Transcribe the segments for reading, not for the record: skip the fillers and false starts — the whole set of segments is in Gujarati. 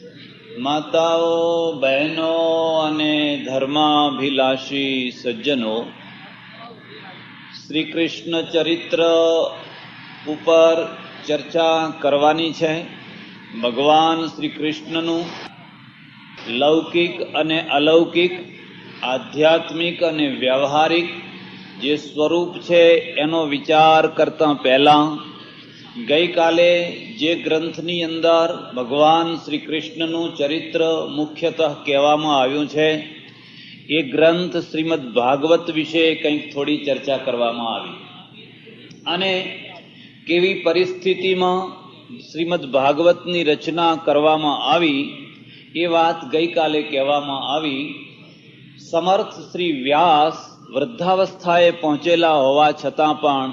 માતાઓ, બહેનો અને ધર્માભિલાષી સજ્જનો, શ્રી કૃષ્ણ ચરિત્ર ઉપર ચર્ચા કરવાની છે. ભગવાન શ્રી કૃષ્ણનું લૌકિક અને અલૌકિક, આધ્યાત્મિક અને વ્યવહારિક જે સ્વરૂપ છે એનો વિચાર કરતા પહેલા ગઈકાલે જે ગ્રંથની અંદર ભગવાન શ્રી કૃષ્ણનું ચરિત્ર મુખ્યતઃ કહેવામાં આવ્યું છે એ ગ્રંથ શ્રીમદ ભાગવત વિશે કંઈક થોડી ચર્ચા કરવામાં આવી અને કેવી પરિસ્થિતિમાં શ્રીમદ ભાગવતની રચના કરવામાં આવી એ વાત ગઈકાલે કહેવામાં આવી. સમર્થ શ્રી વ્યાસ વૃદ્ધાવસ્થાએ પહોંચેલા હોવા છતાં પણ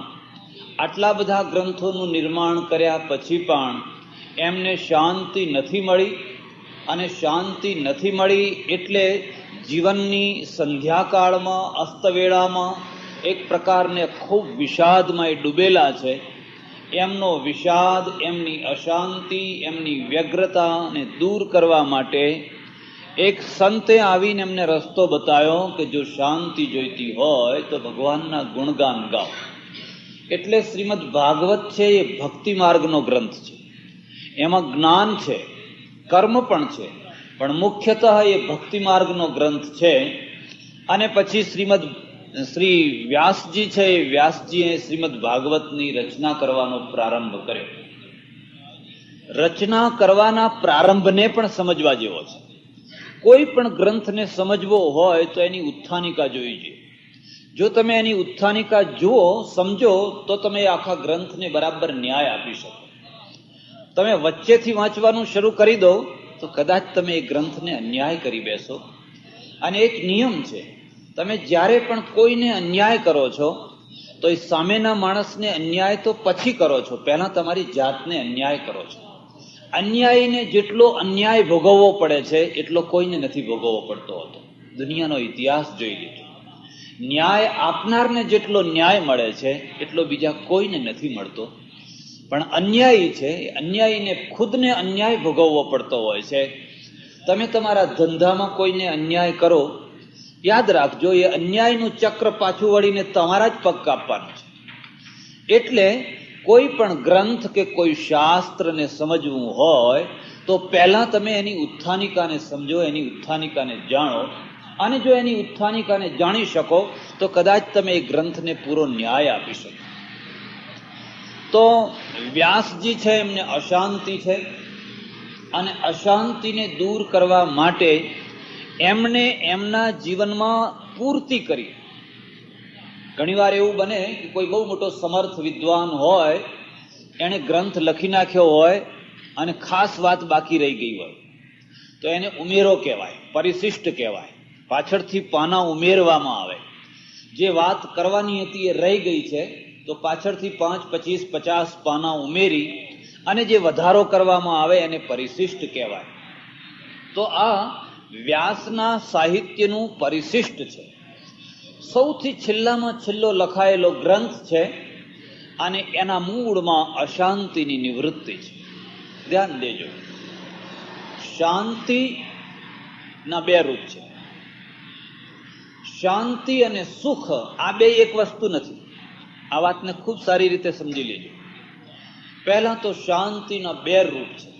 આટલા બધા ગ્રંથોનું નિર્માણ કર્યા પછી પણ એમને શાંતિ નથી મળી, અને શાંતિ નથી મળી એટલે જીવનની સંધ્યાકાળમાં, અસ્તવેળામાં એક પ્રકારને ખૂબ વિષાદમાં એ ડૂબેલા છે. એમનો વિષાદ, એમની અશાંતિ, એમની વ્યગ્રતાને દૂર કરવા માટે એક સંતે આવીને એમને રસ્તો બતાવ્યો કે જો શાંતિ જોઈતી હોય તો ભગવાનના ગુણગાન ગાઓ. એટલે શ્રીમદ ભાગવત છે એ ભક્તિ માર્ગનો ગ્રંથ છે. એમાં જ્ઞાન છે, કર્મ પણ છે, પણ મુખ્યતઃ એ ભક્તિ માર્ગનો ગ્રંથ છે. અને પછી શ્રી વ્યાસજી છે એ વ્યાસજીએ શ્રીમદ ભાગવતની રચના કરવાનો પ્રારંભ કર્યો. રચના કરવાના પ્રારંભને પણ સમજવા જેવો છે. કોઈ પણ ગ્રંથને સમજવો હોય તો એની ઉત્થાનિકા જોઈ જોઈએ. જો તમે એની ઉત્થાનિકા જુઓ, સમજો, તો તમે આખા ગ્રંથને બરાબર ન્યાય આપી શકો. તમે વચ્ચેથી વાંચવાનું શરૂ કરી દો તો કદાચ તમે એ ગ્રંથને અન્યાય કરી બેસો. અને એક નિયમ છે, તમે જ્યારે પણ કોઈને અન્યાય કરો છો તો એ સામેના માણસને અન્યાય તો પછી કરો છો, પહેલા તમારી જાતને અન્યાય કરો છો. અન્યાયીને જેટલો અન્યાય ભોગવવો પડે છે એટલો કોઈને નથી ભોગવવો પડતો હોતો. દુનિયાનો ઇતિહાસ જોઈ લીધો. ન્યાય આપનારને જેટલો ન્યાય મળે છે એટલો બીજા કોઈને નથી મળતો. પણ અન્યાયી છે, અન્યાયીને ખુદને અન્યાય ભોગવવો પડતો હોય છે. તમે તમારા ધંધામાં કોઈને અન્યાય કરો, યાદ રાખજો એ અન્યાયનું ચક્ર પાછું વળીને તમારા જ પગ કાપવાનું છે. એટલે કોઈ પણ ગ્રંથ કે કોઈ શાસ્ત્રને સમજવું હોય તો પહેલા તમે એની ઉત્થાનિકાને સમજો, એની ઉત્થાનિકાને જાણો. અને જો એની ઉત્થાનિકાને જાણી શકો તો કદાચ તમે એ ગ્રંથને પૂરો ન્યાય આપી શકો. તો વ્યાસજી છે એમને અશાંતિ છે, અને અશાંતિને દૂર કરવા માટે એમણે એમના જીવનમાં પૂર્તિ કરી. ઘણીવાર એવું બને કે કોઈ બહુ મોટો સમર્થ વિદ્વાન હોય, એણે ગ્રંથ લખી નાખ્યો હોય અને ખાસ વાત બાકી રહી ગઈ હોય તો એને ઉમેરો કહેવાય, પરિશિષ્ટ કહેવાય. પાછળથી પાના ઉમેરવામાં આવે. જે વાત કરવાની હતી એ રહી ગઈ છે તો પાછળથી 5, 25, 50 પાના ઉમેરી અને જે વધારો કરવામાં આવે એને પરિશિષ્ટ કહેવાય. તો આ વ્યાસના સાહિત્યનું પરિશિષ્ટ છે. સૌથી છેલ્લામાં છેલ્લો લખાયેલો ગ્રંથ છે અને એના મૂળમાં અશાંતિની નિવૃત્તિ છે. ધ્યાન દેજો, શાંતિના બે રૂપ છે. શાંતિ અને સુખ આ બે એક વસ્તુ નથી. આ વાતને ખૂબ સારી રીતે સમજી લેજો. પહેલા તો શાંતિના બે રૂપ છે.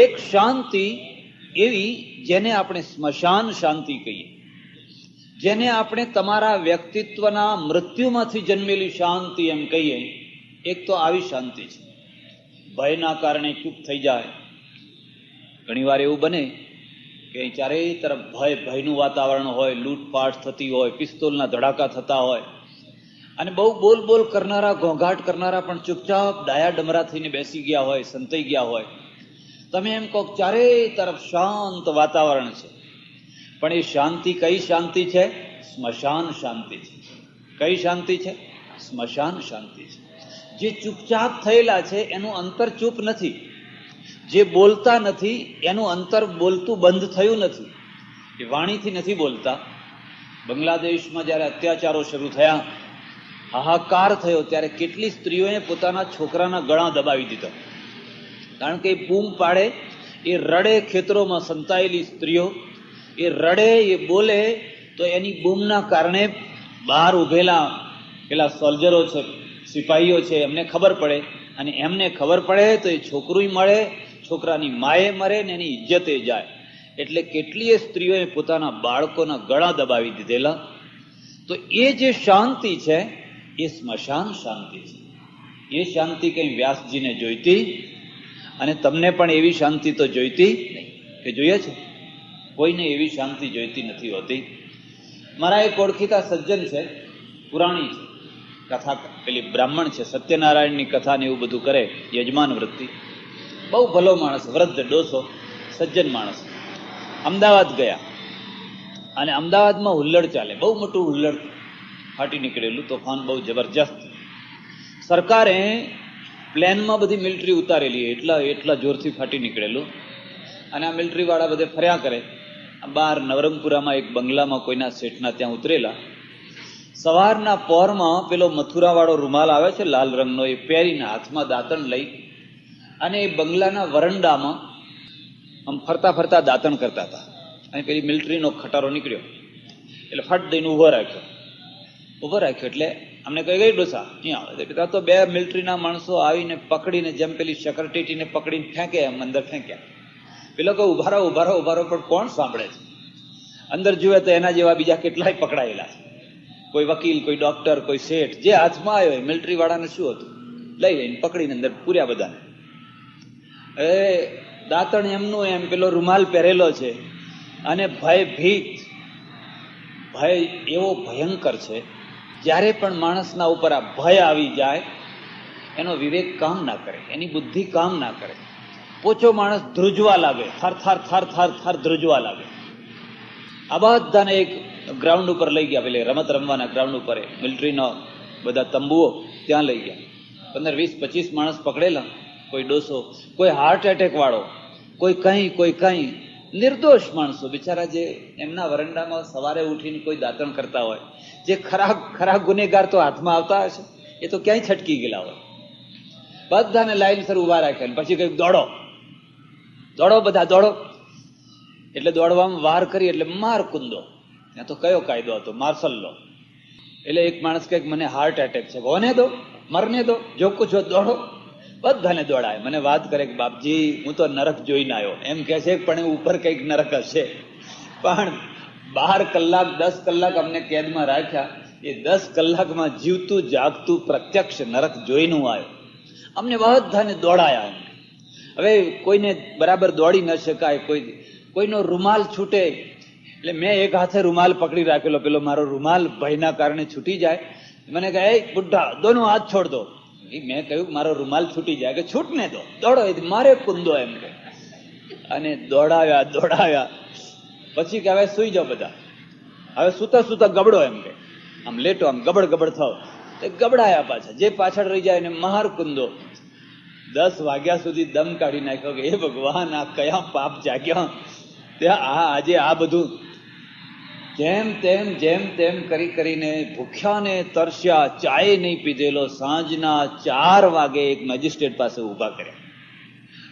એક શાંતિ એવી જેને આપણે સ્મશાન શાંતિ કહીએ, જેને આપણે તમારા વ્યક્તિત્વના મૃત્યુમાંથી જન્મેલી શાંતિ એમ કહીએ. એક તો આવી શાંતિ છે, ભયના કારણે ચૂપ થઈ જાય. ઘણીવાર એવું બને કે ચારેય તરફ ભયનું વાતાવરણ હોય, લૂંટફાટ થતી હોય, પિસ્તોલના ધડાકા થતા હોય, અને બહુ બોલ કરનારા, ઘોંઘાટ કરનારા પણ ચૂપચાપ ડાયા ડમરા થઈને બેસી ગયા હોય, સંતાઈ ગયા હોય. તમે એમ કહો ચારેય તરફ શાંત વાતાવરણ છે, પણ એ શાંતિ કઈ શાંતિ છે? સ્મશાન શાંતિ છે. કઈ શાંતિ છે? સ્મશાન શાંતિ છે. જે ચૂપચાપ થયેલા છે એનું અંતર ચૂપ નથી. જે બોલતા નથી એનું અંતર બોલતું બંધ થયું નથી. એ વાણીથી નથી બોલતા. બાંગ્લાદેશમાં જ્યારે અત્યાચારો શરૂ થયા, હાહાકાર થયો, ત્યારે કેટલી સ્ત્રીઓએ પોતાના છોકરાના ગળા દબાવી દીધા. કારણ કે એ બૂમ પાડે એ રડે ખેતરોમાં સંતાયેલી સ્ત્રીઓ, એ રડે, એ બોલે તો એની બૂમના કારણે બહાર ઉભેલા પેલા સોલ્જરો છે, સિપાહીઓ છે, એમને ખબર પડે, અને એમને ખબર પડે તો એ છોકરું મળે, છોકરાની માએ મરે ને એની ઇજ્જતે જાય. એટલે કેટલીય સ્ત્રીઓએ પોતાના બાળકોના ગળા દબાવી દીધેલા. તો એ જે શાંતિ છે એ સ્મશાન શાંતિ છે. એ શાંતિ કઈ વ્યાસજીને જોઈતી, અને તમને પણ એવી શાંતિ તો જોઈતી નહીં, કે જોઈએ છે? કોઈને એવી શાંતિ જોઈતી નથી હોતી. મારા એક ઓળખીતા સજ્જન છે, પુરાણી છે, કથા પેલી બ્રાહ્મણ છે, સત્યનારાયણની કથા ને એવું બધું કરે, યજમાન વૃત્તિ, બહુ ભલો માણસ, વૃદ્ધ ડોસો, સજ્જન માણસ. અમદાવાદ ગયા, અને અમદાવાદમાં હુલ્લડ ચાલે, બહુ મોટું હુલ્લડ ફાટી નીકળેલું, તોફાન બહુ જબરજસ્ત. સરકારે પ્લેનમાં બધી મિલિટરી ઉતારેલી, એટલા જોરથી ફાટી નીકળેલું. અને આ મિલિટરી વાળા બધે ફર્યા કરે. બહાર નવરંગપુરામાં એક બંગલામાં કોઈના શેઠના ત્યાં ઉતરેલા. સવારના પહોરમાં પેલો મથુરા વાળો રૂમાલ આવે છે લાલ રંગનો, એ પહેરીને હાથમાં દાંતણ લઈ અને એ બંગલાના વરંડામાં આમ ફરતા ફરતા દાંતણ કરતા હતા. અને પેલી મિલિટરીનો ખટારો નીકળ્યો એટલે ફટ દઈને ઉભો રાખ્યો એટલે અમને કઈ ગઈ ડોસા અહીંયા આવે તો બે મિલિટરીના માણસો આવીને પકડીને, જેમ પેલી શકરટીટીને પકડીને ફેંકે એમ અંદર ફેંક્યા. પેલો કે ઉભારો પણ કોણ સાંભળે છે? અંદર જુએ તો એના જેવા બીજા કેટલાય પકડાયેલા છે, કોઈ વકીલ, કોઈ ડોક્ટર, કોઈ શેઠ, જે હાથમાં આવ્યો. મિલિટરી વાળાને શું હતું, લઈ લઈને પકડીને અંદર પૂર્યા બધાને. દાંતણ એમનું એમ, પેલો રૂમાલ પહેરેલો છે, અને ભય એવો ભયંકર છે. જ્યારે પણ માણસના ઉપર આ ભય આવી જાય, એનો વિવેક કામ ના કરે, એની બુદ્ધિ કામ ના કરે. પોચો માણસ ધ્રુજવા લાગે, થાર ધ્રુજવા લાગે. આ બધાને એક ગ્રાઉન્ડ ઉપર લઈ ગયા, પેલે રમત રમવાના ગ્રાઉન્ડ ઉપર, મિલિટરીનો બધા તંબુઓ, ત્યાં લઈ ગયા. 15, 20, 25 માણસ પકડેલા. કોઈ ડોસો, કોઈ હાર્ટ એટેક વાળો, કોઈ કઈ નિર્દોષ માણસો બિચારા, જે એમના વરંડામાં સવારે ઉઠીને કોઈ દાંતણ કરતા હોય, જે ખરા ગુનેગાર તો હાથમાં આવતા હશે, એ તો ક્યાંય છટકી ગયેલા હોય. બધાને લાઈનસર ઉભા રાખ્યા. પછી કઈ દોડો બધા દોડો. એટલે દોડવામાં વાર કરી એટલે માર કુંદો. ત્યાં તો કયો કાયદો હતો? માર્શલ લો. એટલે એક માણસ કહે મને હાર્ટ એટેક છે, હોને દો, મરને દો, જો કુછ હો દોડો. બધાને દોડાય. મને વાત કરે કે બાપજી હું તો નરક જોઈને આવ્યો, એમ કે છે, પણ ઉપર કઈક નરક હશે. પણ 12 કલાક 10 કલાક અમને કેદમાં રાખ્યા. એ 10 કલાકમાં જીવતું જાગતું પ્રત્યક્ષ નરક જોઈને હું આવ્યો. અમને બધાને દોડાયા. હવે કોઈને બરાબર દોડી ન શકાય, કોઈનો રૂમાલ છૂટે. એટલે મેં એક હાથે રૂમાલ પકડી રાખેલો, પેલો મારો રૂમાલ ભયના કારણે છૂટી જાય. મને કહે એ બુઢ્ઢા, દોનો હાથ છોડ દો. મેં કહ્યું મારો રૂમાલ છૂટી જાય, કે છૂટને દો, દોડો, મારે કુંદો એમ કે. અને દોડાવ્યા. પછી કે હવે સુઈ જાઓ બધા, હવે સુતા ગબડો એમ કે, આમ લેટો, આમ ગબડ થાવ. ગબડાયા પાછા, જે પાછળ રહી જાય એને મહાર કુંદો. 10 વાગ્યા સુધી દમ કાઢી નાખ્યો કે હે ભગવાન, આ કયા પાપ જાગ્યા. ત્યાં આજે આ બધું જેમ તેમ કરીને ભૂખ્યા ને તરસ્યા, ચાય નહીં પીધેલો. સાંજના 4 વાગે એક મેજિસ્ટ્રેટ પાસે ઉભા કર્યા.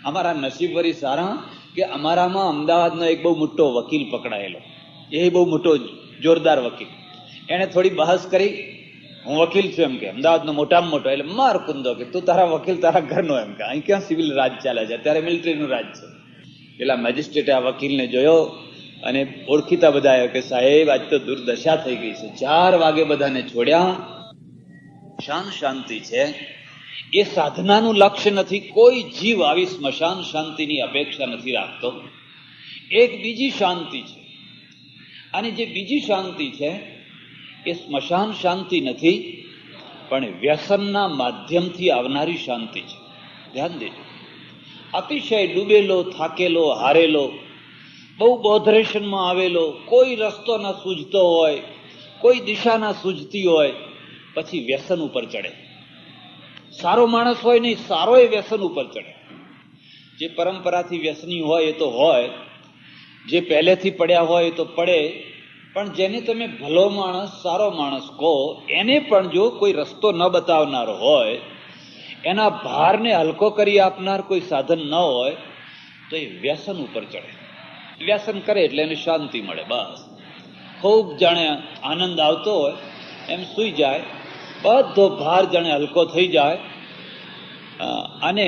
અમારા નસીબવરી સારા કે અમારામાં અમદાવાદનો એક બહુ મોટો વકીલ પકડાયેલો, એ બહુ મોટો જોરદાર વકીલ. એને થોડી બહસ કરી, હું વકીલ છું એમ કે, અમદાવાદનો મોટામાં મોટો. એટલે માર કુંદો કે તું તારા વકીલ તારા ઘરનો એમ કે, અહીં ક્યાં સિવિલ રાજ ચાલે છે, અત્યારે મિલિટરીનું રાજ છે. પેલા મેજિસ્ટ્રેટે આ વકીલને જોયો અને ઓળખીતા બધા આવ્યો કે સાહેબ આજ તો દુર્દશા થઈ ગઈ છે. 4 વાગે બધાને છોડ્યા. શાંતિ છે એ સાધનાનું લક્ષ્ય નથી. કોઈ જીવ આવી સ્મશાન શાંતિની અપેક્ષા નથી રાખતો. એક બીજી શાંતિ છે, અને જે બીજી શાંતિ છે એ સ્મશાન શાંતિ નથી, પણ વ્યસનના માધ્યમથી આવનારી શાંતિ છે. ધ્યાન દેજો. અતિશય ડૂબેલો, થાકેલો, હારેલો, બહુ બોધરેશનમાં આવેલો, કોઈ રસ્તો ના સૂઝતો હોય, કોઈ દિશા ના સૂઝતી હોય, પછી વ્યસન ઉપર ચડે. સારો માણસ હોય નહીં, સારો એ વ્યસન ઉપર ચડે. જે પરંપરાથી વ્યસની હોય એ તો હોય, જે પહેલેથી પડ્યા હોય એ તો પડે. પણ જેને તમે ભલો માણસ, સારો માણસ કહો, એને પણ જો કોઈ રસ્તો ન બતાવનાર હોય, એના ભારને હલકો કરી આપનાર કોઈ સાધન ન હોય, તો એ વ્યસન ઉપર ચડે. વ્યસન કરે એટલે એને શાંતિ મળે. બસ ખૂબ જાણે આનંદ આવતો હોય એમ સૂઈ જાય, બધો ભાર જાણે હલકો થઈ જાય, અને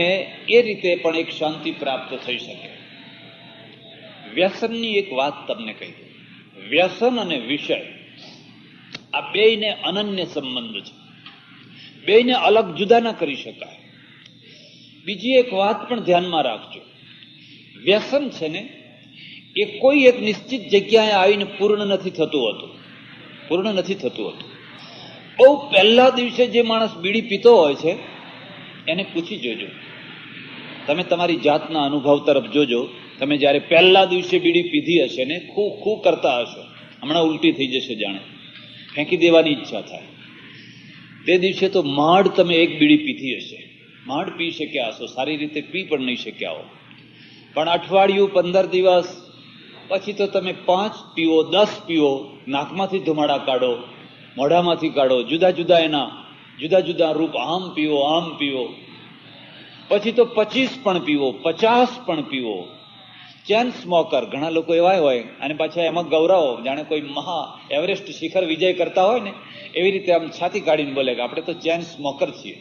એ રીતે પણ એક શાંતિ પ્રાપ્ત થઈ શકે. વ્યસનની એક વાત તમને કહી દઉં. વ્યસન અને વિષય આ બેયને અનન્ય સંબંધ છે, બેયને અલગ જુદા ના કરી શકાય. બીજી એક વાત પણ ધ્યાનમાં રાખજો. વ્યસન છે ને એ કોઈ એક નિશ્ચિત જગ્યાએ આવીને પૂર્ણ નથી થતું હતું. બહુ પહેલા દિવસે જે માણસ બીડી પીતો હોય છે એને પૂછી જોજો. તમે તમારી જાતના અનુભવ તરફ જોજો. તમે જ્યારે પહેલા દિવસે બીડી પીધી હશે ને, ખૂબ કરતા હશો, હમણાં ઉલટી થઈ જશે, જાણે ફેંકી દેવાની ઈચ્છા થાય. તે દિવસે તો માંડ તમે એક બીડી પીધી હશે, માંડ પી શક્યા હશો, સારી રીતે પી પણ નહીં શક્યા હો. પણ અઠવાડિયું 15 દિવસ પછી તો તમે 5 પીવો, 10 પીવો, નાકમાંથી ધુમાડા કાઢો, મોઢામાંથી કાઢો, જુદા જુદા રૂપ, આમ પીવો, પછી તો 25 પણ પીવો, 50 પણ પીવો. ચેન સ્મોકર ઘણા લોકો એવા હોય, અને પાછા એમાં ગૌરવ, જાણે કોઈ મહા એવરેસ્ટ શિખર વિજય કરતા હોય ને એવી રીતે આમ છાતી કાઢીને બોલે કે આપણે તો ચેન સ્મોકર છીએ.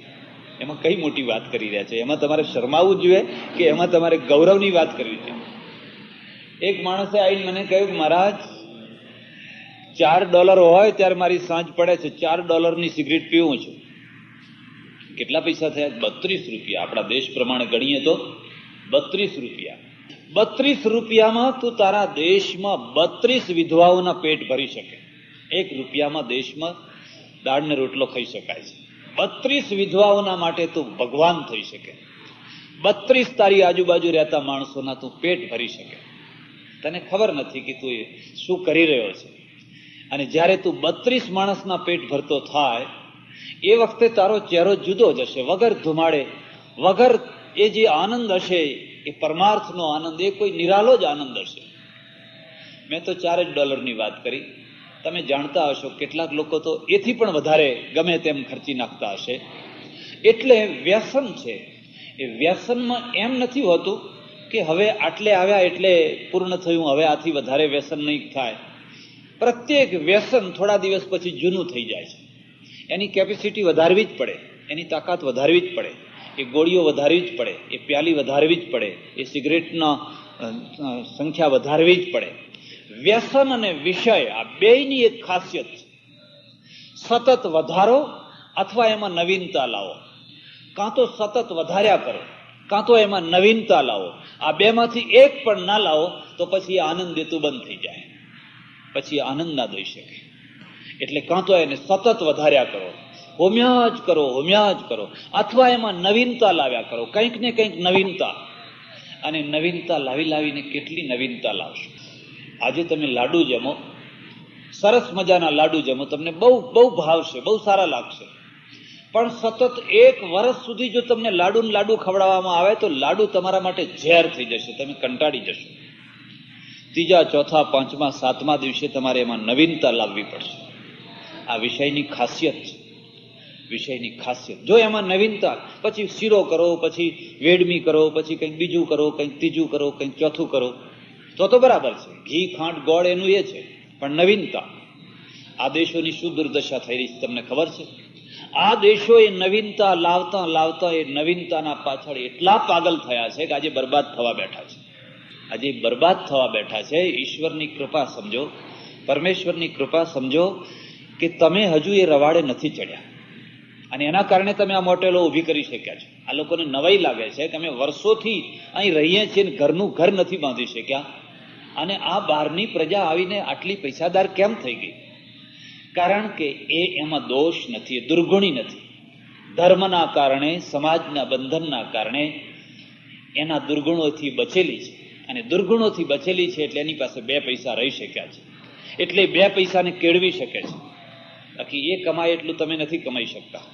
એમાં કઈ મોટી વાત કરી રહ્યા છે? એમાં તમારે શરમાવું જોઈએ કે એમાં તમારે ગૌરવની વાત કરવી છે? એક માણસે આવીને મને કહ્યું, મહારાજ $4 હોય ત્યારે મારી સાંજ પડે છે, $4 સિગરેટ પીવું છું. કેટલા પૈસા થયા? 32 રૂપિયા. આપણા દેશ પ્રમાણે ગણીએ તો 32 રૂપિયા. 32 રૂપિયામાં તું તારા દેશમાં 32 વિધવાઓના પેટ ભરી શકે. 1 રૂપિયામાં દેશમાં દાળ ને રોટલો ખાઈ શકાય છે. 32 વિધવાઓના માટે તું ભગવાન થઈ શકે. 32 તારી આજુબાજુ રહેતા માણસોના તું પેટ ભરી શકે. તને ખબર નથી કે તું શું કરી રહ્યો છે. અને જ્યારે તું 32 માણસના પેટ ભરતો થાય એ વખતે તારો ચહેરો જુદો જ હશે, વગર ધુમાડે, વગર એ જે આનંદ હશે એ પરમાર્થનો આનંદ, એ કોઈ નિરાલો જ આનંદ હશે. મેં તો $4 વાત કરી. તમે જાણતા હશો કેટલાક લોકો તો એથી પણ વધારે ગમે તેમ ખર્ચી નાખતા હશે. એટલે વ્યસન છે. એ વ્યસનમાં એમ નથી હોતું કે હવે આટલે આવ્યા એટલે પૂર્ણ થયું, હવે આથી વધારે વ્યસન નહીં થાય. પ્રત્યેક વ્યસન થોડા દિવસ પછી જૂનું થઈ જાય છે. એની કેપેસિટી વધારવી જ પડે, એની તાકાત વધારવી જ પડે, એ ગોળીઓ વધારવી જ પડે, એ પ્યાલી વધારવી જ પડે, એ સિગરેટના સંખ્યા વધારવી જ પડે. વ્યસન અને વિષય આ બેયની એક ખાસિયત છે. સતત વધારો અથવા એમાં નવીનતા લાવો. કાં તો સતત વધાર્યા કરો, કાં તો એમાં નવીનતા લાવો. આ બેમાંથી એક પણ ના લાવો તો પછી આનંદ દેતું બંધ થઈ જાય, પછી આનંદ ના દઈ શકે. એટલે કાં તો એને સતત વધાર્યા કરો, હોમ્યા જ કરો, અથવા એમાં નવીનતા લાવ્યા કરો, કંઈક ને કંઈક નવીનતા. અને નવીનતા લાવીને કેટલી નવીનતા લાવશો. આજે તમે લાડુ જમો, સરસ મજાના લાડુ જમો, તમને બહુ ભાવશે, બહુ સારા લાગશે. પણ સતત 1 વર્ષ સુધી જો તમને લાડુ ખવડાવવામાં આવે તો લાડુ તમારા માટે ઝેર થઈ જશે, તમે કંટાળી જશો. 3જા, 4થા, 5મા, 7મા દિવસે તમારે એમાં નવીનતા લાવવી પડશે. આ વિષયની ખાસિયત છે, વિષયની ખાસિયત. જો એમાં નવીનતા, પછી શીરો કરો, પછી વેડમી કરો, પછી કંઈક બીજું કરો, કંઈક ત્રીજું કરો, કંઈક ચોથું કરો, તો બરાબર છે. ઘી, ખાંડ, ગોળ એનું એ છે, પણ નવીનતા. આ દેશોની શું દુર્દશા થઈ રહી છે તમને ખબર છે? આ દેશો એ નવીનતા લાવતા એ નવીનતાના પાછળ એટલા પાગલ થયા છે કે આજે બરબાદ થવા બેઠા છે. ઈશ્વરની કૃપા સમજો, પરમેશ્વરની કૃપા સમજો કે તમે હજુ એ રવાડે નથી ચડ્યા, અને એના કારણે તમે આ મોટેલો ઊભી કરી શક્યા છો. આ લોકોને નવાઈ લાગે છે કે અમે વર્ષોથી અહીં રહીએ છીએ ને ઘરનું ઘર નથી બાંધી શક્યા, અને આ બહારની પ્રજા આવીને આટલી પૈસાદાર કેમ થઈ ગઈ? કારણ કે એમાં દોષ નથી, એ દુર્ગુણી નથી. ધર્મના કારણે, સમાજના બંધનના કારણે એના દુર્ગુણોથી બચેલી છે, અને દુર્ગુણોથી બચેલી છે એટલે એની પાસે 2 પૈસા રહી શક્યા છે, એટલે 2 પૈસાને કેળવી શકે છે. બાકી એ કમાય એટલું તમે નથી કમાઈ શકતા,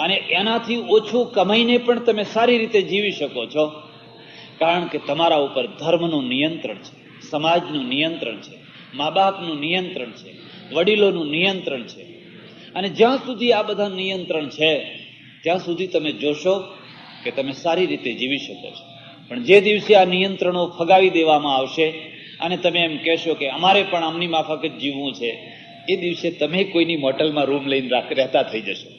અને એનાથી ઓછું કમાઈને પણ તમે સારી રીતે જીવી શકો છો, કારણ કે તમારા ઉપર ધર્મનું નિયંત્રણ છે, સમાજનું નિયંત્રણ છે, મા બાપનું નિયંત્રણ છે, વડીલોનું નિયંત્રણ છે. અને જ્યાં સુધી આ બધા નિયંત્રણ છે ત્યાં સુધી તમે જોશો કે તમે સારી રીતે જીવી શકો છો. પણ જે દિવસે આ નિયંત્રણો ફગાવી દેવામાં આવશે અને તમે એમ કહેશો કે અમારે પણ આમની માફક જ જીવવું છે, એ દિવસે તમે કોઈની હોટલમાં રૂમ લઈને રહેતા થઈ જશો.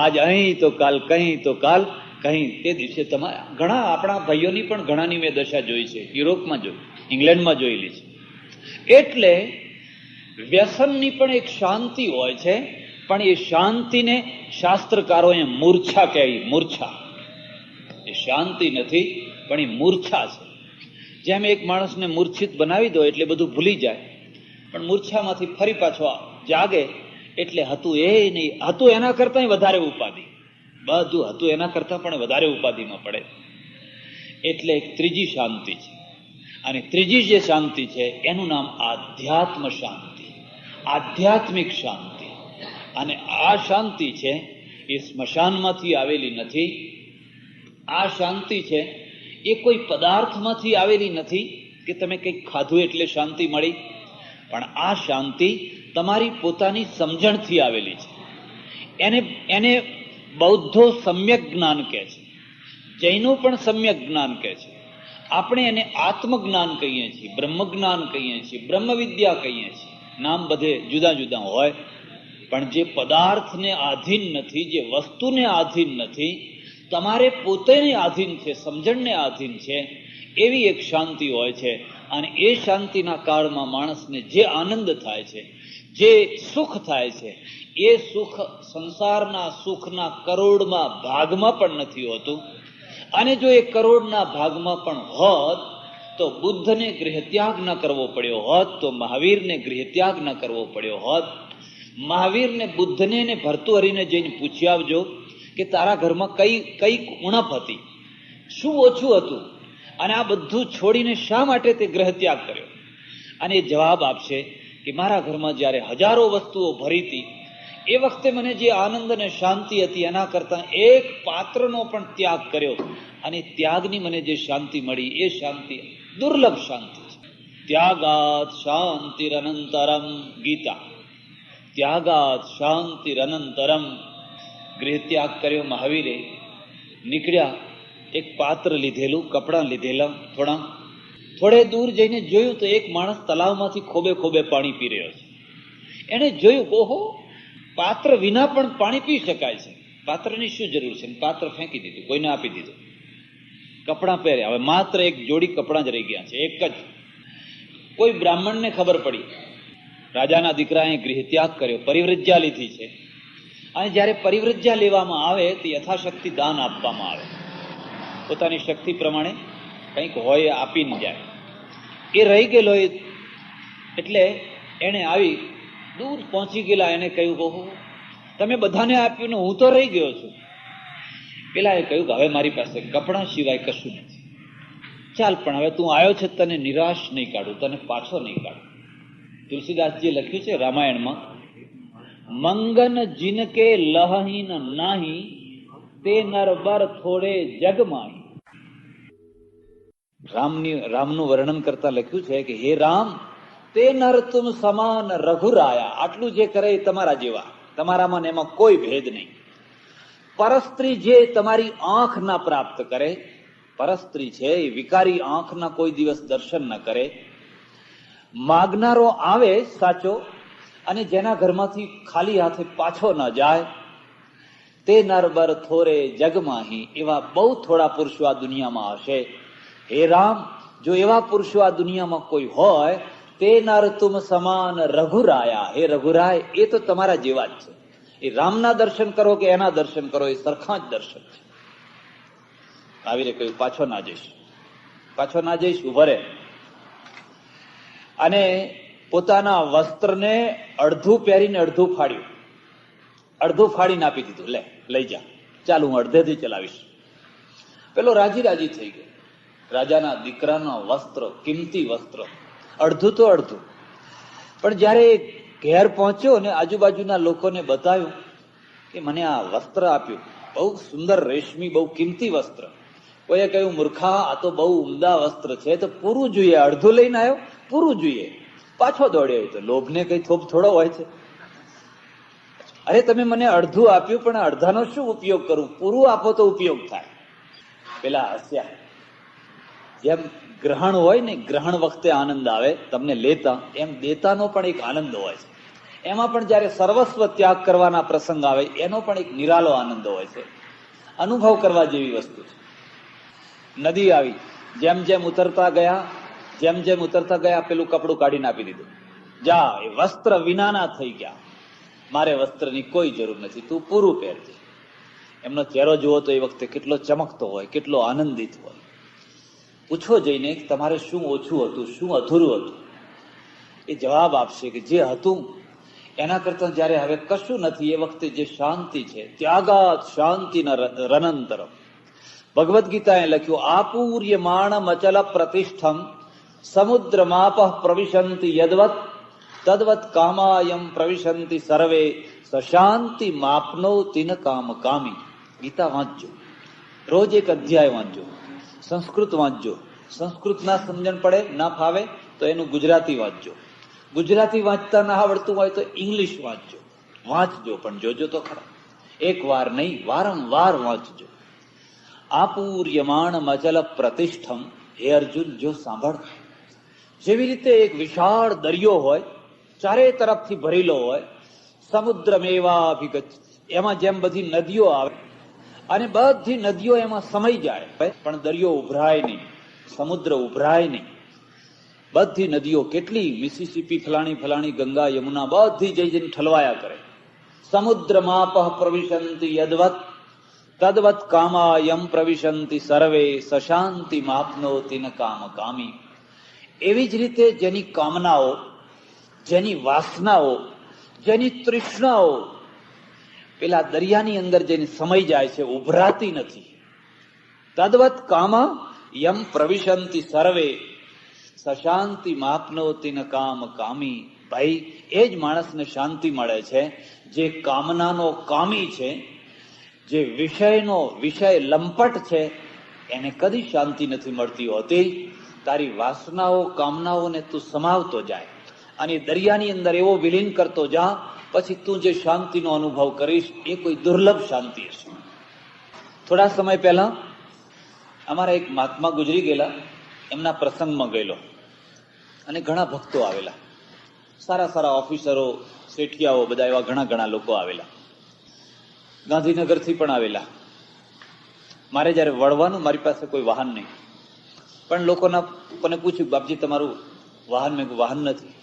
આજ અહીં તો કાલ કहीं તો કાલ કहीं. તે દિવસે તમારા ઘણા આપણા ભાઈઓની પણ ઘણાની મેં દશા જોઈ છે, યુરોપમાં જોઈ, ઇંગ્લેન્ડમાં જોયેલી છે. એટલે વ્યસનની પણ એક શાંતિ હોય છે, પણ એ શાંતિને શાસ્ત્રકારોએ મૂર્છા કહી. મૂર્છા એ શાંતિ નથી, પણ એ મૂર્છા છે. જેમ એક માણસને મૂર્છિત બનાવી દો એટલે બધું ભૂલી જાય, પણ મૂર્છામાંથી ફરી પાછો જાગે એટલે હતું એ નહીં, હતું એના કરતા વધારે ઉપાધિ, બધું હતું એના કરતા પણ વધારે ઉપાધિમાં પડે. એટલે એક ત્રીજી શાંતિ છે, અને ત્રીજી જે શાંતિ છે એનું નામ આધ્યાત્મ શાંતિ, આધ્યાત્મિક શાંતિ. અને આ શાંતિ છે એ સ્મશાનમાંથી આવેલી નથી. આ શાંતિ છે એ કોઈ પદાર્થમાંથી આવેલી નથી કે તમે કંઈક ખાધું એટલે શાંતિ મળી, પણ આ શાંતિ તમારી પોતાની સમજણથી આવેલી છે. એને બૌદ્ધો સમ્યક જ્ઞાન કહે છે, જૈનો પણ સમ્યક જ્ઞાન કહે છે. આપણે એને આત્મજ્ઞાન કહીએ છીએ, બ્રહ્મ જ્ઞાન કહીએ છીએ, બ્રહ્મ વિદ્યા કહીએ છીએ. નામ બધે જુદા જુદા હોય, પણ જે પદાર્થને આધીન નથી, જે વસ્તુને આધીન નથી, તમારે પોતેને આધીન છે, સમજણને આધીન છે, એવી એક શાંતિ હોય છે. અને એ શાંતિના કાળમાં માણસને જે આનંદ થાય છે, જે સુખ થાય છે, એ સુખ સંસારના સુખના કરોડમાં ભાગમાં પણ નથી હોતું. અને જો એ કરોડના ભાગમાં પણ હોત તો બુદ્ધને ગૃહત્યાગ ન કરવો પડ્યો હોત, તો મહાવીરને ગૃહત્યાગ ન કરવો પડ્યો હોત. મહાવીરને બુદ્ધને ને ભર્તૃહરિને જઈને પૂછી આવજો કે તારા ઘરમાં કઈ ઉણપ હતી, શું ઓછું હતું, અને આ બધું છોડીને શા માટે તે ગૃહત્યાગ કર્યો? અને એ જવાબ આપશે કે મારા ઘરમાં જ્યારે હજારો વસ્તુઓ ભરી હતી એ વખતે મને જે આનંદ અને શાંતિ હતી એના કરતા એક પાત્રનો પણ ત્યાગ કર્યો, અને ત્યાગની મને જે શાંતિ મળી એ શાંતિ દુર્લભ શાંતિ છે. ત્યાગાત શાંતિરનંતરમ, ગીતા. ત્યાગાત શાંતિરનંતરમ. ગૃહત્યાગ કર્યો મહાવીરે, નીકળ્યા, એક પાત્ર લીધેલું, કપડાં લીધેલા, થોડે દૂર જઈને જોયું તો એક માણસ તલાવમાંથી ખોબે ખોબે પાણી પી રહ્યો છે. એને જોયું, ઓહો, પાત્ર વિના પણ પાણી પી શકાય છે, પાત્રની શું જરૂર છે? પાત્ર ફેંકી દીધું, કોઈને આપી દીધું. કપડાં પહેર્યા, હવે માત્ર એક જોડી કપડાં જ રહી ગયા છે, એક જ. કોઈ બ્રાહ્મણને ખબર પડી રાજાના દીકરાએ ગૃહત્યાગ કર્યો, પરિવ્રજ્યા લીધી છે, અને જ્યારે પરિવ્રજ્યા લેવામાં આવે તો યથાશક્તિ દાન આપવામાં આવે, પોતાની શક્તિ પ્રમાણે કંઈક હોય આપીને જાય. એ રહી ગયેલો એટલે એને આવી દૂર પહોંચી ગયેલા, એને કહ્યું, ઓહો, તમે બધાને આપ્યું ને હું તો રહી ગયો છું. પેલા એ કહ્યું કે હવે મારી પાસે કપડાં સિવાય કશું નથી, ચાલ પણ હવે તું આવ્યો છે, તને નિરાશ નહીં કાઢું, તને પાછો નહીં કાઢું. તુલસીદાસજીએ લખ્યું છે રામાયણમાં, મંગન જિનકે લહીન નાહી, તે નરબર થોડે જગમાહી. રામનું વર્ણન કરતા લખ્યું છે કે હે રામ, તે નર તુમ સમાન રઘુરાયા. આટલું જે કરે એ તમારા જેવા, તમારામાં ને એમાં કોઈ ભેદ નહીં. પરસ્ત્રી જે તમારી આંખ ના પ્રાપ્ત કરે, પરસ્ત્રી છે એ વિકારી આંખના કોઈ દિવસ દર્શન ન કરે. માગનારો આવે સાચો, અને જેના ઘરમાંથી ખાલી હાથે પાછો ન જાય, તે નરબર થોરે જગમાહી. એવા બહુ થોડા પુરુષો આ દુનિયામાં હશે. હે રામ, જો એવા પુરુષો આ દુનિયામાં કોઈ હોય, તે નર તુમ સમાન રઘુરાયા. હે રઘુરાય, એ તો તમારા જેવા જ છે. એ રામના દર્શન કરો કે એના દર્શન કરો, એ સરખા જ દર્શન છે. આવીને કહ્યું, પાછો ના જઈશ, પાછો ના જઈશ, ઉભો રહે. અને પોતાના વસ્ત્રને અડધું પહેરીને અડધું ફાડ્યું, અડધું ફાડીને આપી દીધું, લે લઈ જા, ચાલ હું અડધેથી ચલાવીશ. પેલો રાજી રાજી થઈ ગયો. રાજાના દીકરાના વસ્ત્ર, કિંમતી વસ્ત્ર, અડધું તો અડધું. પણ જયારે ઘેર પહોંચ્યો ને આજુબાજુના લોકોને બતાવ્યું કે મને આ વસ્ત્ર આપ્યું, બહુ સુંદર રેશમી, બહુ કિંમતી વસ્ત્ર. કોઈએ કહ્યું, મૂર્ખા, આ તો બહુ ઉમદા વસ્ત્ર છે, તો પૂરું જોઈએ. અડધું લઈને આવ્યો, પૂરું જોઈએ. પાછો દોડ્યો. તો લોભને કઈ થોપ થોડો હોય છે? અરે તમે મને અડધું આપ્યું, પણ અડધાનો શું ઉપયોગ કરું? પૂરું આપો તો ઉપયોગ થાય. પેલા હસ્યા. જેમ ગ્રહણ હોય ને, ગ્રહણ વખતે આનંદ આવે તમને લેતા, એમ દેતાનો પણ એક આનંદ હોય છે. એમાં પણ જયારે સર્વસ્વ ત્યાગ કરવાના પ્રસંગ આવે એનો પણ એક નિરાલો આનંદ હોય છે. અનુભવ કરવા જેવી વસ્તુ છે. નદી આવી, જેમ જેમ ઉતરતા ગયા પેલું કપડું કાઢીને આપી દીધું, જા એ વસ્ત્ર વિનાના થઈ ગયા, મારે વસ્ત્રની કોઈ જરૂર નથી, તું પૂરું પહેરજે. એમનો ચહેરો જુઓ તો એ વખતે કેટલો ચમકતો હોય, કેટલો આનંદિત હોય. પૂછો જઈને તમારે શું ઓછું હતું, શું અધૂરું હતું. એ જવાબ આપશે કે જે હતું એના કરતા જયારે હવે કશું નથી એ વખતે જે શાંતિ છે, ત્યાગાત શાંતિના રનંતરમ. ભગવદ્ ગીતાએ લખ્યું, આપૂર્યમાણમ અચલ પ્રતિષ્ઠમ સમુદ્રમાપ પ્રવિશંતિ યદવત તદ્વત કામાયમ પ્રવિશંતિ સર્વે સશાંતિ માપનોતિ ન કામ કામી. ગીતા વાંચજો, રોજ એક અધ્યાય વાંચજો, સંસ્કૃત વાંચજો. સંસ્કૃત ના સમજણ પડે, ના ફાવે તો એનું ગુજરાતી વાંચજો. ગુજરાતી વાંચતા ના આવડતું હોય તો ઇંગ્લિશ વાંચજો. વાંચજો પણ જોજો તો ખરા, એક વાર નહીં વારંવાર વાંચજો. આપૂર્યમાણ અચલ પ્રતિષ્ઠમ. હે અર્જુન, જો સાંભળ, જેવી રીતે એક વિશાળ દરિયો હોય, ચારે તરફથી ભરેલો હોય, સમુદ્રમેવાભિગચ્છ, એમાં જેમ બધી નદીઓ આવે અને બધી નદીઓ એમાં સમાઈ જાય, પણ દરિયો ઉભરાય નહીં, સમુદ્ર ઉભરાય નહીં. બધી નદીઓ કેટલી, મિસિસિપી ફલાણી ગંગા યમુના બધી જઈને ઠલવાયા કરે. સમુદ્રમાપ પ્રવિશંતિ યદવત તદ્વત કામાયમ પ્રવિશંતિ સર્વે સશાંતિ માપનોતિ ન કામ કામી. એવી જ રીતે જેની કામનાઓ, જેની વાસનાઓ, જેની તૃષ્ણાઓ પેલા દરિયાની અંદર જેની સમય જાય છે, ઉભરાતી નથી. તદ્વત કામ યમ પ્રવિશંતિ સર્વે સશાંતિ માપનોતિ ન કામ કામી. ભાઈ, એ જ માણસને શાંતિ મળે છે જે કામનાનો કામી છે, જે વિષય લંપટ છે, એને કદી શાંતિ નથી મળતી હોતી. તારી વાસનાઓ, કામનાઓને તું સમાવતો જાય અને દરિયાની અંદર એવો વિલીન કરતો જા, પછી તું જે શાંતિનો અનુભવ કરીશ એ કોઈ દુર્લભ શાંતિ હશે. થોડા સમય પહેલા અમારા એક મહાત્મા ગુજરી ગયેલા, એમના પ્રસંગમાં ગયેલો અને ઘણા ભક્તો આવેલા, સારા સારા ઓફિસરો, શેઠિયાઓ, બધા એવા ઘણા લોકો આવેલા. ગાંધીનગરથી પણ આવેલા. મારે જયારે વળવાનું, મારી પાસે કોઈ વાહન નહીં, પણ લોકોને પૂછ્યું, બાપજી તમારું વાહન? મેં વાહન નથી.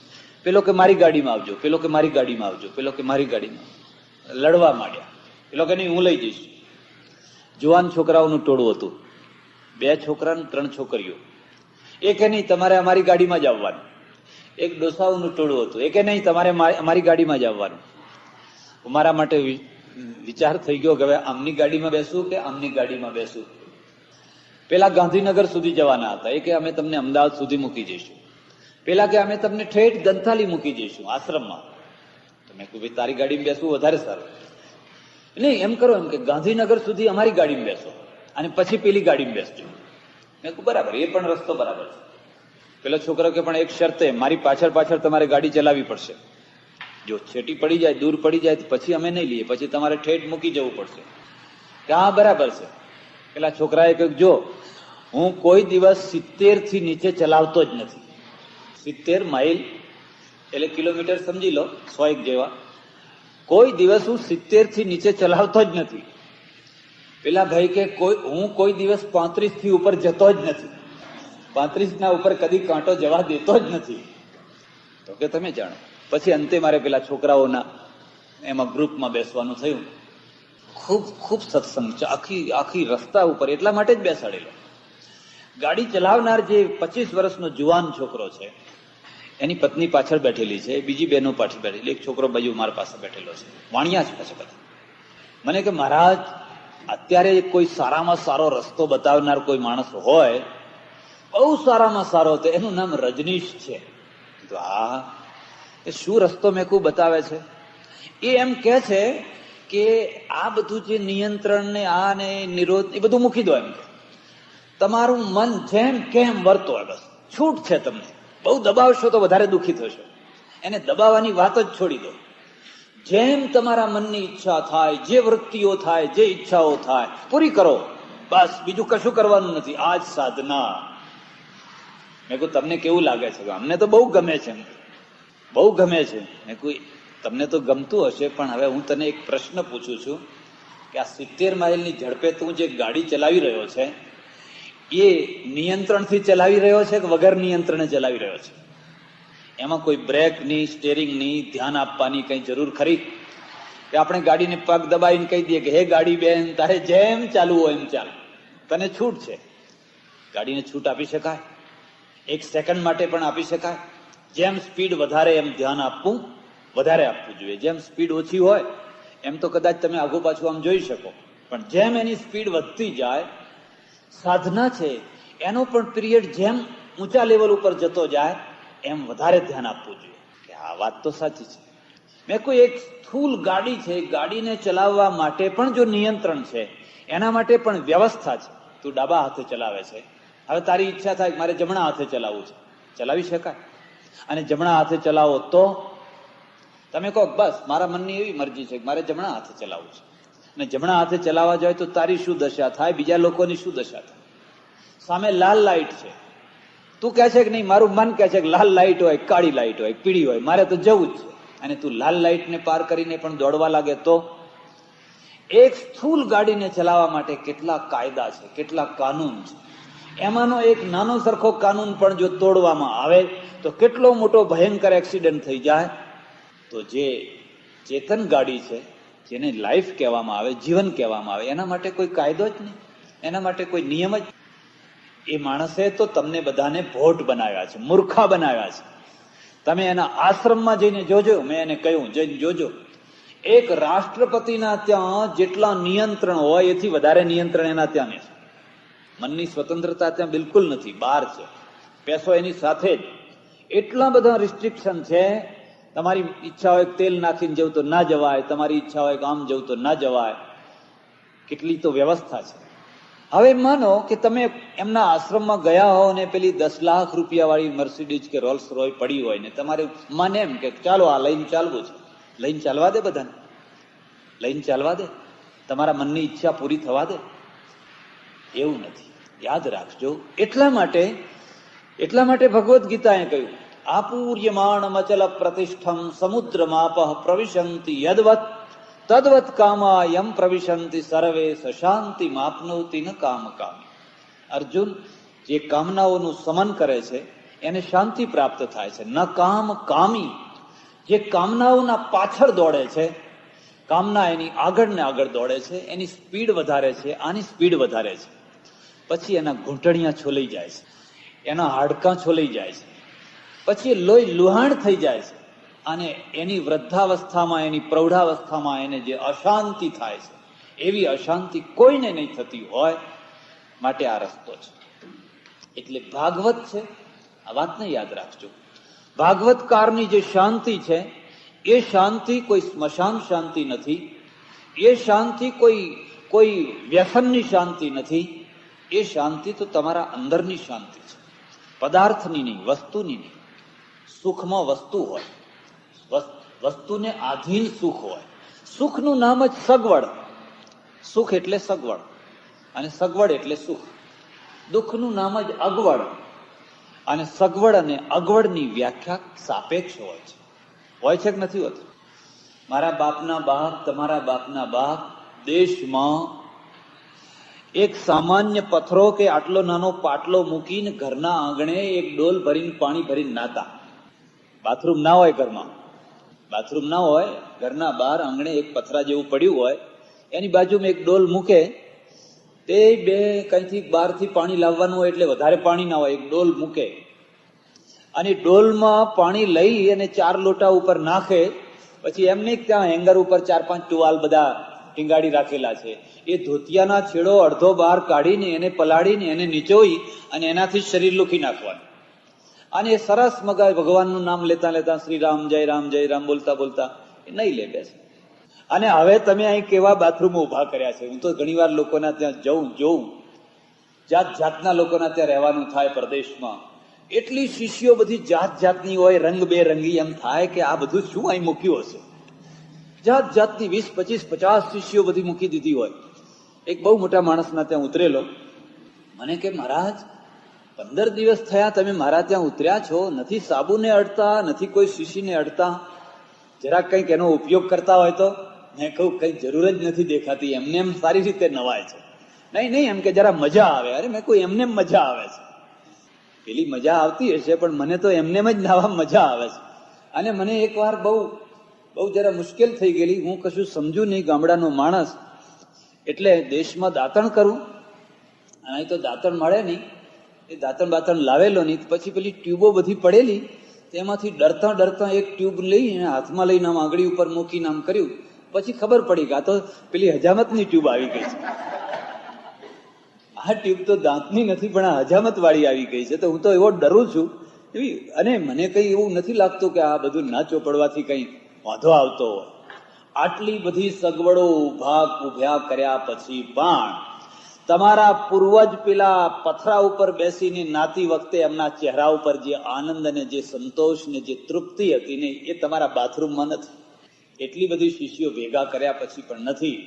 પેલો કે મારી ગાડીમાં આવજો, પેલો કે મારી ગાડીમાં આવજો, પેલો કે મારી ગાડીમાં. લડવા માંડ્યા. પેલો કે નહીં, હું લઈ જઈશ. જુવાન છોકરાઓનું ટોળું હતું, 2 છોકરા ને 3 છોકરીઓ. એ કે નહીં, તમારે અમારી ગાડીમાં જ આવવાનું. એક ડોસાઓનું ટોળું હતું, એ કે નહીં, તમારે અમારી ગાડીમાં જ આવવાનું. મારા માટે વિચાર થઈ ગયો કે હવે આમની ગાડીમાં બેસવું કે આમની ગાડીમાં બેસવું. પેલા ગાંધીનગર સુધી જવાના હતા, એ કે અમે તમને અમદાવાદ સુધી મૂકી જઈશું. પેલા કે અમે તમને ઠેઠ દંતાલી મૂકી જઈશું આશ્રમમાં. તમે કહું ભાઈ તારી ગાડીમાં બેસવું વધારે સારું. નહીં, એમ કરો એમ કે ગાંધીનગર સુધી અમારી ગાડીમાં બેસો અને પછી પેલી ગાડીમાં બેસજો. મેં કહું બરાબર, એ પણ રસ્તો બરાબર છે. પેલો છોકરો કે પણ એક શરતે, મારી પાછળ તમારે ગાડી ચલાવવી પડશે. જો છેટી પડી જાય, દૂર પડી જાય તો પછી અમે નહીં લઈએ, પછી તમારે ઠેઠ મૂકી જવું પડશે. હા બરાબર છે. પેલા છોકરાએ કહ્યું, જો હું કોઈ દિવસ 70 થી નીચે ચલાવતો જ નથી. 70 માઇલ એટલે કિલોમીટર સમજી લો, 100 જેવા. કોઈ દિવસ હું 70 થી નીચે ચલાવતો જ નથી. પેલા ભાઈ કે હું કોઈ દિવસ 35 થી ઉપર જતો જ નથી. 35 ના ઉપર કદી કાંટો જવા દેતો જ નથી. તો કે તમે જાણો. પછી અંતે મારે પેલા છોકરાઓના એમાં ગ્રુપમાં બેસવાનું થયું. ખૂબ સત્સંગ છે, આખી રસ્તા ઉપર એટલા માટે જ બેસાડેલો. ગાડી ચલાવનાર જે 25 વર્ષનો જુવાન છોકરો છે, એની પત્ની પાછળ બેઠેલી છે, બીજી બહેનો પાછળ બેઠેલી, એક છોકરો બાજુ મારા પાસે બેઠેલો છે. વાણિયા છે પાછા બધા. મને કે મહારાજ, અત્યારે કોઈ સારામાં સારો રસ્તો બતાવનાર કોઈ માણસ હોય, બહુ સારામાં સારો, તો એનું નામ રજનીશ છે. તો આ એ શું રસ્તો મેં કહું બતાવે છે? એ એમ કે છે કે આ બધું જે નિયંત્રણ ને આ ને નિરોધ એ બધું મૂકી દો. એમ તમારું મન જેમ કેમ વર્તો હોય, બસ છૂટ છે તમને. બહુ દબાવશો તો વધારે દુઃખી થશો. એને દબાવવાની વાત જ છોડી દો. જેમ તમારા મનની ઈચ્છા થાય, જે વૃત્તિઓ થાય, જે ઈચ્છાઓ થાય, પૂરી કરો. બસ બીજું કશું કરવાનું નથી. આ જ સાધના. મેં કહ્યું તમને કેવું લાગે છે? અમને તો બહુ ગમે છે, બહુ ગમે છે. મેં કહ્યું તમને તો ગમતું હશે, પણ હવે હું તને એક પ્રશ્ન પૂછું છું કે આ 70 માઇલની ઝડપે તું જે ગાડી ચલાવી રહ્યો છે એ નિયંત્રણથી ચલાવી રહ્યો છે કે વગર નિયંત્રણે ચલાવી રહ્યો છે? એમાં કોઈ બ્રેકની, સ્ટેરિંગની ધ્યાન આપવાની કઈ જરૂર ખરી? કે આપણે ગાડીને પગ દબાવીને કહી દઈએ કે હે ગાડી બેન, તારે જેમ ચાલવું હોય એમ ચાલ, તને છૂટ છે. ગાડીને છૂટ આપી શકાય? એક સેકન્ડ માટે પણ આપી શકાય? જેમ સ્પીડ વધારે એમ ધ્યાન આપવું વધારે આપવું જોઈએ. જેમ સ્પીડ ઓછી હોય એમ તો કદાચ તમે આગુ પાછું આમ જોઈ શકો, પણ જેમ એની સ્પીડ વધતી જાય, સાધના છે એનો પણ પીરિયડ જેમ ઊંચા લેવલ ઉપર જતો જાય એમ વધારે ધ્યાન આપવું જોઈએ. કે આ વાત તો સાચી છે. મેં કોઈ એક સ્થૂલ ગાડી છે, ગાડીને ચલાવવા માટે પણ જો નિયંત્રણ છે, એના માટે પણ વ્યવસ્થા છે. તું ડાબા હાથે ચલાવે છે, હવે તારી ઈચ્છા થાય મારે જમણા હાથે ચલાવવું છે, ચલાવી શકાય. અને જમણા હાથે ચલાવો તો તમે કહો બસ મારા મનની એવી મરજી છે કે મારે જમણા હાથે ચલાવવું છે, અને જમણા હાથે ચલાવવા જાય તો તારી શું દશા થાય, બીજા લોકોની શું દશા થાય? સામે લાલ લાઈટ છે, તું કહે છે કે નહીં, મારું મન કહે છે કે લાલ લાઈટ હોય, કાળી લાઈટ હોય, પીળી હોય, મારે તો જવું જ છે, અને તું લાલ લાઈટને પાર કરીને પણ દોડવા લાગે તો? એક સ્થૂલ ગાડીને ચલાવવા માટે કેટલા કાયદા છે, કેટલા કાનૂન છે. એમાંનો એક નાનો સરખો કાનૂન પણ જો તોડવામાં આવે તો કેટલો મોટો ભયંકર એક્સિડન્ટ થઈ જાય. તો જે ચેતન ગાડી છે, જેને લાઈફ કહેવામાં આવે, જીવન કહેવામાં આવે, એના માટે કોઈ કાયદો જ નહીં, એના માટે કોઈ નિયમ જ. એ માણસે તો તમને બધાને ભોટ બનાવ્યા છે, મૂર્ખા બનાવ્યા છે. તમે એના આશ્રમમાં જઈને જોજો, મેં એને કહ્યું જઈને જોજો, એક રાષ્ટ્રપતિના ત્યાં જેટલા નિયંત્રણ હોય એથી વધારે નિયંત્રણ એના ત્યાં છે. મનની સ્વતંત્રતા ત્યાં બિલકુલ નથી, બહાર છે. પૈસો એની સાથે જ. એટલા બધા રિસ્ટ્રિક્શન છે. તમારી ઈચ્છા હોય તેલ નાખીને જવું તો ના જવાય, તમારી ઈચ્છા હોય કે આમ જવું તો ના જવાય. કેટલી તો વ્યવસ્થા છે. હવે માનો કે તમે એમના આશ્રમમાં ગયા હો અને પેલી 10 લાખ રૂપિયા વાળી મર્સિડીઝ કે રોલ્સ રોય પડી હોય ને તમારે મને એમ કે ચાલો આ લઈને ચાલવું છે, લઈને ચાલવા દે, બધાને લઈને ચાલવા દે, તમારા મનની ઈચ્છા પૂરી થવા દે. એવું નથી, યાદ રાખજો. એટલા માટે ભગવદ્ ગીતાએ કહ્યું આપૂર્યમાણમ અચલ પ્રતિષ્ઠમ સમુદ્ર માપ પ્રવિશંતિ યદવત તદવત કામા યમ પ્રવિશંતિ સર્વે શાંતિ માપનોતિ ન કામ કામી. અર્જુન, જે કામનાઓનું સમન કરે છે એને શાંતિ પ્રાપ્ત થાય છે. ન કામ કામી, જે કામનાઓના પાછળ દોડે છે, કામના એની આગળ ને આગળ દોડે છે, એની સ્પીડ વધારે છે, આની સ્પીડ વધારે છે, પછી એના ઘૂંટણિયા છોલાઈ જાય છે, એના હાડકાં છોલાઈ જાય છે, પછી લોહી લુહાણ થઈ જાય છે, અને એની વૃદ્ધાવસ્થામાં, એની પ્રૌઢાવસ્થામાં એને જે અશાંતિ થાય છે, એવી અશાંતિ કોઈને નહીં થતી હોય. માટે આ રસ્તો છે. એટલે ભાગવત છે, આ વાતને યાદ રાખજો. ભાગવતકારની જે શાંતિ છે એ શાંતિ કોઈ સ્મશાન શાંતિ નથી, એ શાંતિ કોઈ વ્યસનની શાંતિ નથી. એ શાંતિ તો તમારા અંદરની શાંતિ છે, પદાર્થની નહીં, વસ્તુની નહીં. સુખમાં વસ્તુ હોય, વસ્તુને આધીન સુખ હોય. સુખનું નામ જ સગવડ. સુખ એટલે સગવડ, અને સગવડ એટલે સુખ. દુઃખનું નામ જ અગવડ, અને સગવડ અને અગવડની વ્યાખ્યા સાપેક્ષ હોય છે. હોય છે કે નથી હોતી? મારા બાપના બાપ, તમારા બાપના બાપ દેશમાં એક સામાન્ય પથ્થરો કે આટલો નાનો પાટલો મૂકીને ઘરના આંગણે એક ડોલ ભરીને પાણી ભરીને નાતા. બાથરૂમ ના હોય ઘરમાં, બાથરૂમ ના હોય, ઘરના બહાર આંગણે એક પથરા જેવું પડ્યું હોય, એની બાજુમાં એક ડોલ મૂકે. તે બે કઈથી બહારથી પાણી લાવવાનું હોય એટલે વધારે પાણી ના હોય, એક ડોલ મૂકે, અને ડોલમાં પાણી લઈ અને 4 લોટા ઉપર નાખે. પછી એમને ત્યાં હેંગર ઉપર 4-5 ટુવાલ બધા ટીંગાડી રાખેલા છે. એ ધોતિયાના છેડો અડધો બહાર કાઢીને એને પલાળીને એને નીચોઈ અને એનાથી શરીર લૂખી નાખવાનું. અને એ સરસ મગા ભગવાનનું નામ લેતા લેતા શ્રી રામ જય રામ બોલતા બોલતા એ નહીં લે બેસે. અને હવે તમે અહીં કેવા બાથરૂમ ઉભા કર્યા છે. હું તો ઘણી વાર લોકોના ત્યાં જોઉં, જાત જાતના લોકોના ત્યાં રહેવાનું થાય પ્રદેશમાં. એટલી શિષ્યો બધી જાત જાતની હોય, રંગબેરંગી. એમ થાય કે આ બધું શું અહીં મૂક્યું હશે. જાત જાતની 20, 25, 50 શિષ્યો બધી મૂકી દીધી હોય. એક બહુ મોટા માણસના ત્યાં ઉતરેલો, મને કે મહારાજ 15 દિવસ થયા તમે મારા ત્યાં ઉતર્યા છો, નથી સાબુને અડતા, નથી કોઈ શીશીને અડતા, જરાક કંઈક એનો ઉપયોગ કરતા હોય તો. મેં કહું કઈ જરૂર જ નથી દેખાતી, એમને એમ સારી રીતે નવાય છે. નહીં એમ કે જરા મજા આવે. અરે મેં કહું એમને મજા આવે છે, પેલી મજા આવતી હશે પણ મને તો એમને જ નાવા મજા આવે છે. અને મને એક વાર બહુ જરા મુશ્કેલ થઈ ગયેલી, હું કશું સમજુ નહીં, ગામડાનો માણસ, એટલે દેશમાં દાંતણ કરું, અહીં તો દાંતણ મળે નહીં, એ દાંતણ લાવેલો નહીં. પછી પેલી ટ્યુબો બધી પડેલી, તેમાંથી ડરતા એક ટ્યુબ લઈ હાથમાં લઈને આમ આંગળી ઉપર મૂકીને આમ કર્યું. પછી ખબર પડી કે આ તો પેલી હજામતની ટ્યુબ આવી ગઈ છે. આ ટ્યુબ તો દાંતની નથી પણ આ હજામત વાળી આવી ગઈ છે. તો હું તો એવો ડરું છું એવી. અને મને કઈ એવું નથી લાગતું કે આ બધું ના ચોપડવાથી કઈ વાંધો આવતો હોય. આટલી બધી સગવડો ઉભ્યા કર્યા પછી પણ તમારા પૂર્વજ પેલા પથરા ઉપર બેસીને નાતી વખતે એમના ચહેરા ઉપર જે આનંદ અને જે સંતોષ ને જે તૃપ્તિ હતી ને, એ તમારા બાથરૂમમાં નથી. એટલી બધી શિષ્યો ભેગા કર્યા પછી પણ નથી.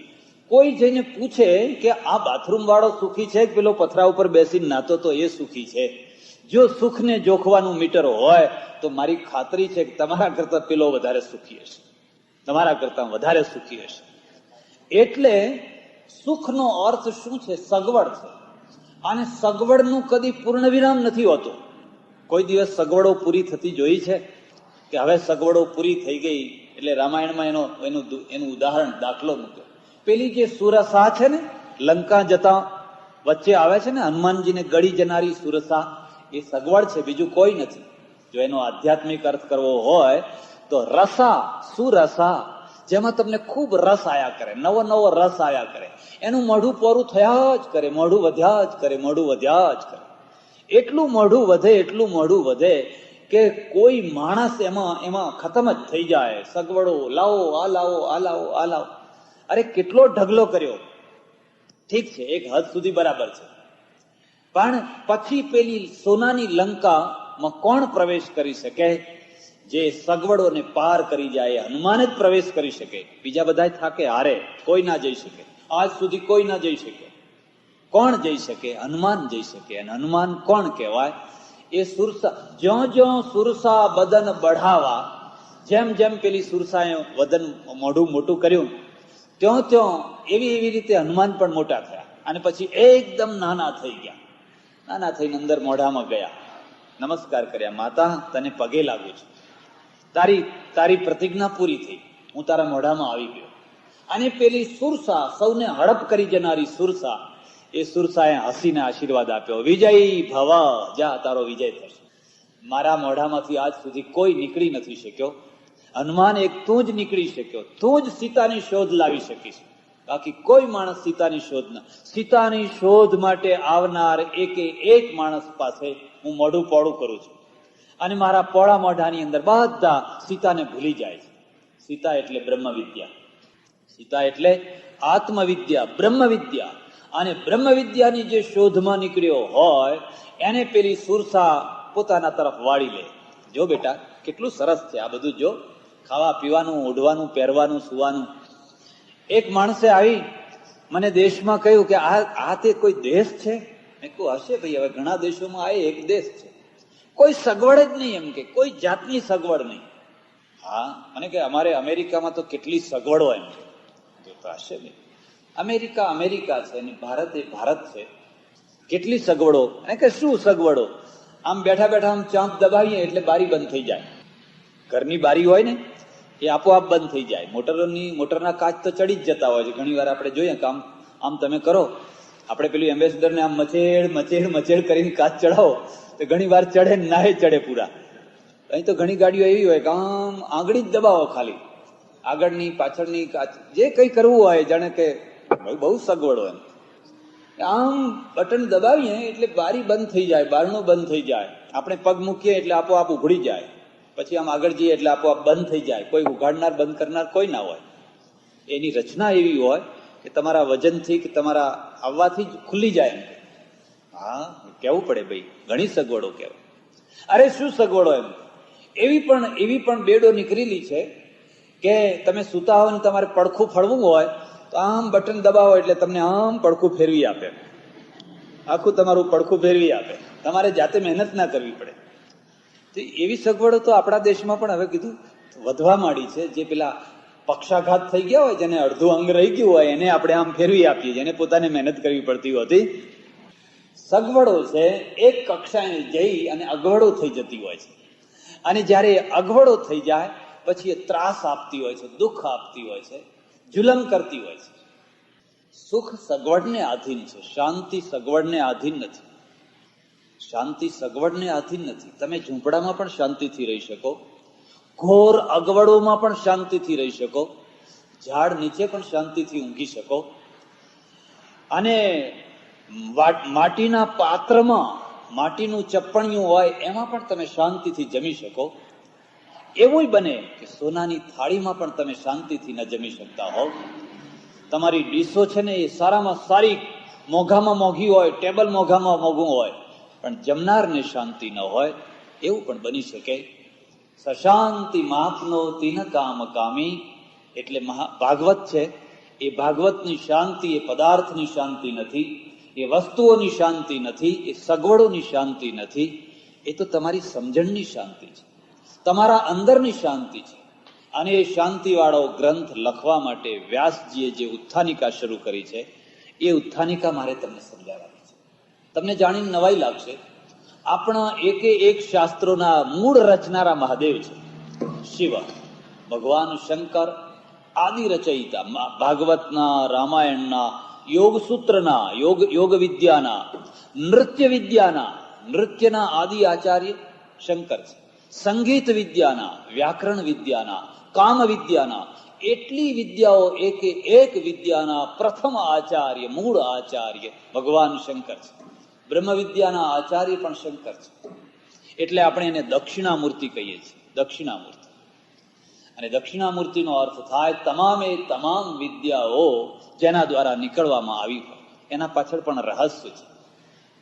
કોઈ જઈને પૂછે કે આ બાથરૂમ વાળો સુખી છે કે પેલો પથરા ઉપર બેસીને નાતો તો એ સુખી છે? જો સુખને જોખવાનું મીટર હોય તો મારી ખાતરી છે કે તમારા કરતા પેલો વધારે સુખી હશે, તમારા કરતા વધારે સુખી હશે. એટલે સુખનો અર્થ શું છે? સગવડ છે. અને સગવડનું કદી પૂર્ણ વિરામ નથી હોતો. કોઈ દિવસ સગવડો પૂરી થતી જોઈ છે કે હવે સગવડો પૂરી થઈ ગઈ એટલે રામાયણમાં એનું ઉદાહરણ દાખલો મૂક્યો. પેલી જે સુરસા છે ને, લંકા જતા વચ્ચે આવે છે ને, હનુમાનજીને ગળી જનારી સુરસા, એ સગવડ છે, બીજું કોઈ નથી. જો એનો આધ્યાત્મિક અર્થ કરવો હોય તો રસા, સુરસા, જેમાં તમને ખૂબ રસ આયા કરે, નવો રસ આયા કરે, એનું મોઢું પોરું થયા જ કરે, મોઢું વધ્યા જ કરે, મોઢું વધ્યા જ કરે. એટલું મોઢું વધે કે કોઈ માણસ એમાં ખતમ જ થઈ જાય. સગવડો લાવો, આ લાવો, આ લાવો, આ લાવો. અરે કેટલો ઢગલો કર્યો, ઠીક છે, એક હદ સુધી બરાબર છે, પણ પછી પેલી સોનાની લંકામાં કોણ પ્રવેશ કરી શકે? જે સગવડોને પાર કરી જાય, હનુમાન જ પ્રવેશ કરી શકે. બીજા બધા થાકે હારે, કોઈ ના જઈ શકે. આજ સુધી કોઈ ના જઈ શકે. કોણ જઈ શકે? હનુમાન જઈ શકે. અને હનુમાન કોણ કહેવાય? એ સુરસા. જ્યાં સુરસા બદન બઢાવા, જેમ પેલી સુરસાએ વદન મોઢું મોટું કર્યું, ત્યો એવી રીતે હનુમાન પણ મોટા થયા. અને પછી એકદમ નાના થઈ ગયા. નાના થઈને અંદર મોઢામાં ગયા, નમસ્કાર કર્યા. માતા, તને પગે લાગુ છું, તારી પ્રતિજ્ઞા પૂરી થઈ, હું તારા મોઢામાં આવી ગયો. અને પેલી સુરસા, સૌને હડપ કરી જનારી સુરસા, એ સુરસાએ હસીને આશીર્વાદ આપ્યો, વિજય ભવ, જા તારો વિજય થશે. મારા મોઢામાંથી આજ સુધી કોઈ નીકળી નથી શક્યો. હનુમાન એક તું જ નીકળી શક્યો. તું જ સીતાની શોધ લાવી શકીશ. બાકી કોઈ માણસ સીતાની શોધ માટે આવનાર એક માણસ પાસે હું મોઢું પોળું કરું છું. અને મારા પોળા મોઢાની અંદર બધા સીતાને ભૂલી જાય છે. સીતા એટલે બ્રહ્મવિદ્યા, સીતા એટલે આત્મવિદ્યા, બ્રહ્મવિદ્યા. અને બ્રહ્મવિદ્યાની જે શોધમાં નીકળ્યો હોય એને પેલી સુરસા પોતાના તરફ વાળી લે. જો બેટા કેટલું સરસ છે આ બધું. જો ખાવા પીવાનું, ઓઢવાનું, પહેરવાનું, સુવાનું. એક માણસે આવી મને દેશમાં કહ્યું કે આ તે કોઈ દેશ છે? મેં કહ્યું હશે ભાઈ, હવે ઘણા દેશોમાં આ એક દેશ છે. કોઈ સગવડ જ નહીં, એમ કે કોઈ જાતની સગવડ નહીં. હા, મને કે અમારે અમેરિકામાં તો કેટલી સગવડો, એમ કે તો હશે ભાઈ. અમેરિકા છે અને ભારત એ ભારત છે. કેટલી સગવડો? અને કે શું સગવડો? આમ બેઠા આમ ચાંપ દબાવીએ એટલે બારી બંધ થઈ જાય. ઘરની બારી હોય ને એ આપોઆપ બંધ થઈ જાય. મોટરના કાચ તો ચડી જ જતા હોય છે. ઘણી વાર આપણે જોઈએ કે આમ તમે કરો, આપણે પેલું એમ્બેસેડરને આમ મચેડ કરીને કાચ ચડાવો તો ઘણી વાર ચડે ના ચડે પૂરા. અહીં તો ઘણી ગાડીઓ એવી હોય કે આમ આંગળી જ દબાવો, ખાલી આગળની પાછળની કાચ જે કઈ કરવું હોય, જાણે કે બહુ સગવડ હોય. આમ બટન દબાવીએ એટલે બારી બંધ થઈ જાય, બારણું બંધ થઈ જાય. આપણે પગ મૂકીએ એટલે આપોઆપ ઉઘડી જાય. પછી આમ આગળ જઈએ એટલે આપોઆપ બંધ થઈ જાય. કોઈ ઉઘાડનાર બંધ કરનાર કોઈ ના હોય. એની રચના એવી હોય કે તમારા વજનથી કે તમારા આવવાથી જ ખુલ્લી જાય. હા, કેવું પડે ભાઈ, ઘણી સગવડો કહેવાય. અરે શું સગવડો! એવી પણ બેડો નીકળેલી છે કે તમે સૂતા હો ને તમારે પડખું ફળવું હોય તો આમ બટન દબાવો એટલે તમને આમ પડખું ફેરવી આપે. આખું તમારું પડખું ફેરવી આપે. તમારે જાતે મહેનત ના કરવી પડે. તો એવી સગવડો તો આપણા દેશમાં પણ હવે કીધું વધવા માંડી છે. જે પેલા પક્ષાઘાત થઈ ગયા હોય, જેને અડધું અંગ રહી ગયું હોય, એને આપણે આમ ફેરવી આપીએ, જેને પોતાને મહેનત કરવી પડતી હોતી. સગવડો છે એક કક્ષાએ જઈ અને અગવડો થઈ જતી હોય છે. અને જયારે અગવડો થઈ જાય પછી એ ત્રાસ આપતી હોય છે, દુઃખ આપતી હોય છે, જુલમ કરતી હોય છે. સુખ સગવડને આધીન છે, શાંતિ સગવડને આધીન નથી. શાંતિ સગવડને આધીન નથી. તમે ઝૂંપડામાં પણ શાંતિથી રહી શકો, ઘોર અગવડોમાં પણ શાંતિથી રહી શકો, ઝાડ નીચે પણ શાંતિથી ઊંઘી શકો, અને માટીના પાત્રમાં માટીનું ચપ્પણિયું હોય એમાં પણ તમે શાંતિથી જમી શકો. એવું બને કે સોનાની થાળીમાં પણ તમે શાંતિથી ન જમી શકતા હોવ. તમારી ડીશો છે ને એ સારામાં સારી મોંઘામાં મોંઘી હોય, ટેબલ મોંઘામાં મોંઘું હોય, પણ જમનારને શાંતિ ન હોય, એવું પણ બની શકે. સશાંતિ માપનો તીન કામ કામી, એટલે ભાગવત છે એ ભાગવતની શાંતિ એ પદાર્થની શાંતિ નથી, એ વસ્તુઓની શાંતિ નથી, એ સગવડોની શાંતિ નથી. એ તો તમારી સમજણની શાંતિ છે, તમારા અંદરની શાંતિ છે. અને એ શાંતિવાળો ગ્રંથ લખવા માટે વ્યાસજીએ જે ઉત્થાનિકા શરૂ કરી છે, એ ઉત્થાનિકા મારે તમને સમજાવવાની છે. તમને જાણીને નવાઈ લાગશે, આપણા એકે એક શાસ્ત્રોના મૂળ રચનારા મહાદેવ છે, શિવ ભગવાન શંકર, આદિ રચયિતા, ભાગવતના, રામાયણના, યોગસૂત્રના, યોગ વિદ્યાના, નૃત્ય વિદ્યાના, નૃત્યના આદિ આચાર્ય શંકર છે. સંગીત વિદ્યાના, વ્યાકરણ વિદ્યાના, કામ વિદ્યાના, એટલી વિદ્યાઓ એકે એક વિદ્યાના પ્રથમ આચાર્ય, મૂળ આચાર્ય ભગવાન શંકર છે. બ્રહ્મ વિદ્યાના આચાર્ય પણ શંકર છે. એટલે આપણે એને દક્ષિણામૂર્તિ કહીએ છીએ, દક્ષિણામૂર્તિ. અને દક્ષિણામૂર્તિનો અર્થ થાય તમામે તમામ વિદ્યાઓ જેના દ્વારા નીકળવામાં આવી હોય. એના પાછળ પણ રહસ્ય છે,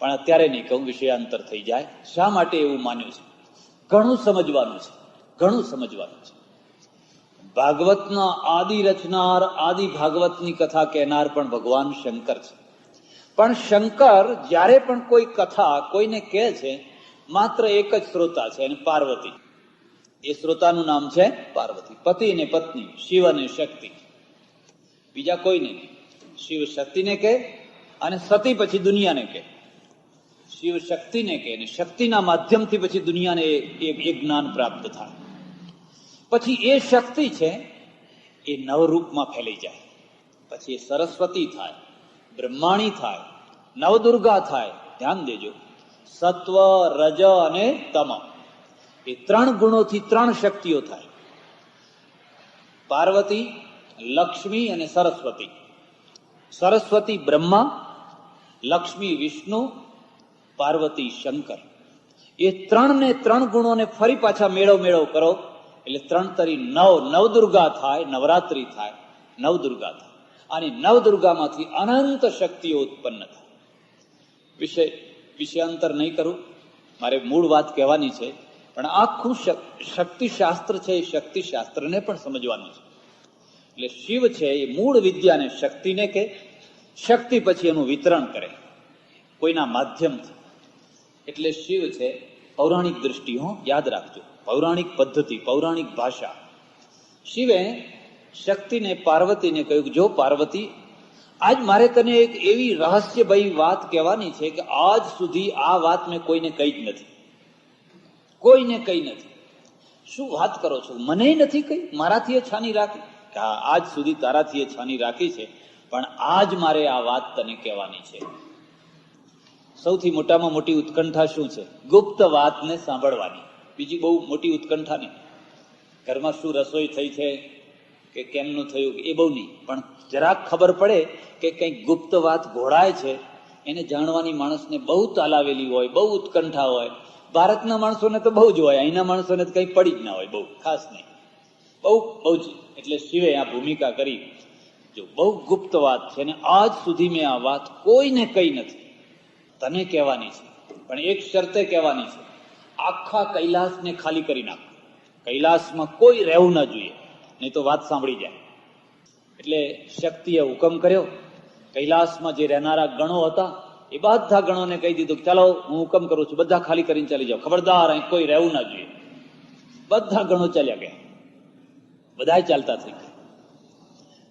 પણ અત્યારે નહીં કહું, વિષયાંતર થઈ જાય. શા માટે એવું માન્યું છે? ઘણું સમજવાનું છે, ઘણું સમજવાનું છે. ભાગવતના આદિ રચનાર, આદિ ભાગવતની કથા કહેનાર પણ ભગવાન શંકર છે. પણ શંકર જ્યારે પણ કોઈ કથા કોઈને કહે છે, માત્ર એક જ શ્રોતા છે, અને પાર્વતી. એ શ્રોતાનું નામ છે પાર્વતી. પતિ અને પત્ની, શિવ અને શક્તિ, બીજા કોઈને નહીં. શિવ શક્તિને કહે અને સતી પછી દુનિયાને કહે. શિવ શક્તિને કહે અને શક્તિના માધ્યમથી પછી દુનિયાને એ જ્ઞાન પ્રાપ્ત થાય. પછી એ શક્તિ છે એ નવરૂપમાં ફેલાઈ જાય. પછી એ સરસ્વતી થાય, બ્રહ્માણી થાય, નવદુર્ગા થાય. ધ્યાન દેજો, સત્વ, રજ અને તમ, એ ત્રણ ગુણોથી ત્રણ શક્તિઓ થાય. પાર્વતી, લક્ષ્મી અને સરસ્વતી. સરસ્વતી બ્રહ્મા, લક્ષ્મી વિષ્ણુ, પાર્વતી શંકર. એ ત્રણને ત્રણ ગુણોને ફરી પાછા મેળવ કરો એટલે ત્રણ તરી નવદુર્ગા થાય, નવરાત્રી થાય, નવદુર્ગા થાય. અને નવદુર્ગામાંથી અનંત શક્તિઓ ઉત્પન્ન થાય. વિષયાંતર નહીં કરું, મારે મૂળ વાત કહેવાની છે. પણ આખું શક્તિશાસ્ત્ર છે, એ શક્તિશાસ્ત્રને પણ સમજવાનું છે. એટલે શિવ છે એ મૂળ વિદ્યાને શક્તિને કે, શક્તિ પછી એનું વિતરણ કરે કોઈના માધ્યમથી. એટલે શિવ છે પૌરાણિક દ્રષ્ટિ, યાદ રાખજો, પૌરાણિક પદ્ધતિ, પૌરાણિક ભાષા. શિવે શક્તિને, પાર્વતીને કહ્યું, જો પાર્વતી, આજ મારે તને એક એવી રહસ્યભરી વાત કહેવાની છે કે આજ સુધી આ વાત મેં કોઈને કહી જ નથી, કોઈને કહી નથી. શું વાત કરો છો? મને નથી કહી? મારાથી એ છાની રાખી? કે આજ સુધી તારાથી એ છાની રાખી છે, પણ આજ મારે આ વાત તને કહેવાની છે. સૌથી મોટામાં મોટી ઉત્કંઠા શું છે? ગુપ્ત વાતને સાંભળવાની. બીજી બહુ મોટી ઉત્કંઠા નહીં. ઘરમાં શું રસોઈ થઈ છે કે કેમનું થયું એ બહુ નહીં, પણ જરાક ખબર પડે કે કંઈક ગુપ્ત વાત ઘોળાય છે, એને જાણવાની માણસને બહુ તાલાવેલી હોય, બહુ ઉત્કંઠા હોય. ભારતના માણસોને તો બહુ જ હોય, અહીંના માણસોને તો કંઈ પડી જ ના હોય, બહુ ખાસ નહીં, બહુ જ. એટલે શિવે આ ભૂમિકા કરી, જો બહુ ગુપ્ત વાત છે ને આજ સુધી મેં આ વાત કોઈને કહી નથી, તને કહેવાની છે. પણ એક શરતે કહેવાની છે, આખા કૈલાસને ખાલી કરી નાખ, કૈલાસમાં કોઈ રહેવું ના જોઈએ, નહીં તો વાત સાંભળી જાય. એટલે શક્તિએ હુકમ કર્યો. કૈલાસમાં જે રહેનારા ગણો હતા એ બધા ગણોને કહી દીધું ચાલો હું હુકમ કરું છું, બધા ખાલી કરીને ચાલી જાઓ, ખબરદાર અહીં કોઈ રહેવું ના જોઈએ. બધા ગણો ચાલ્યા ગયા, બધા ચાલતા થઈ ગયા.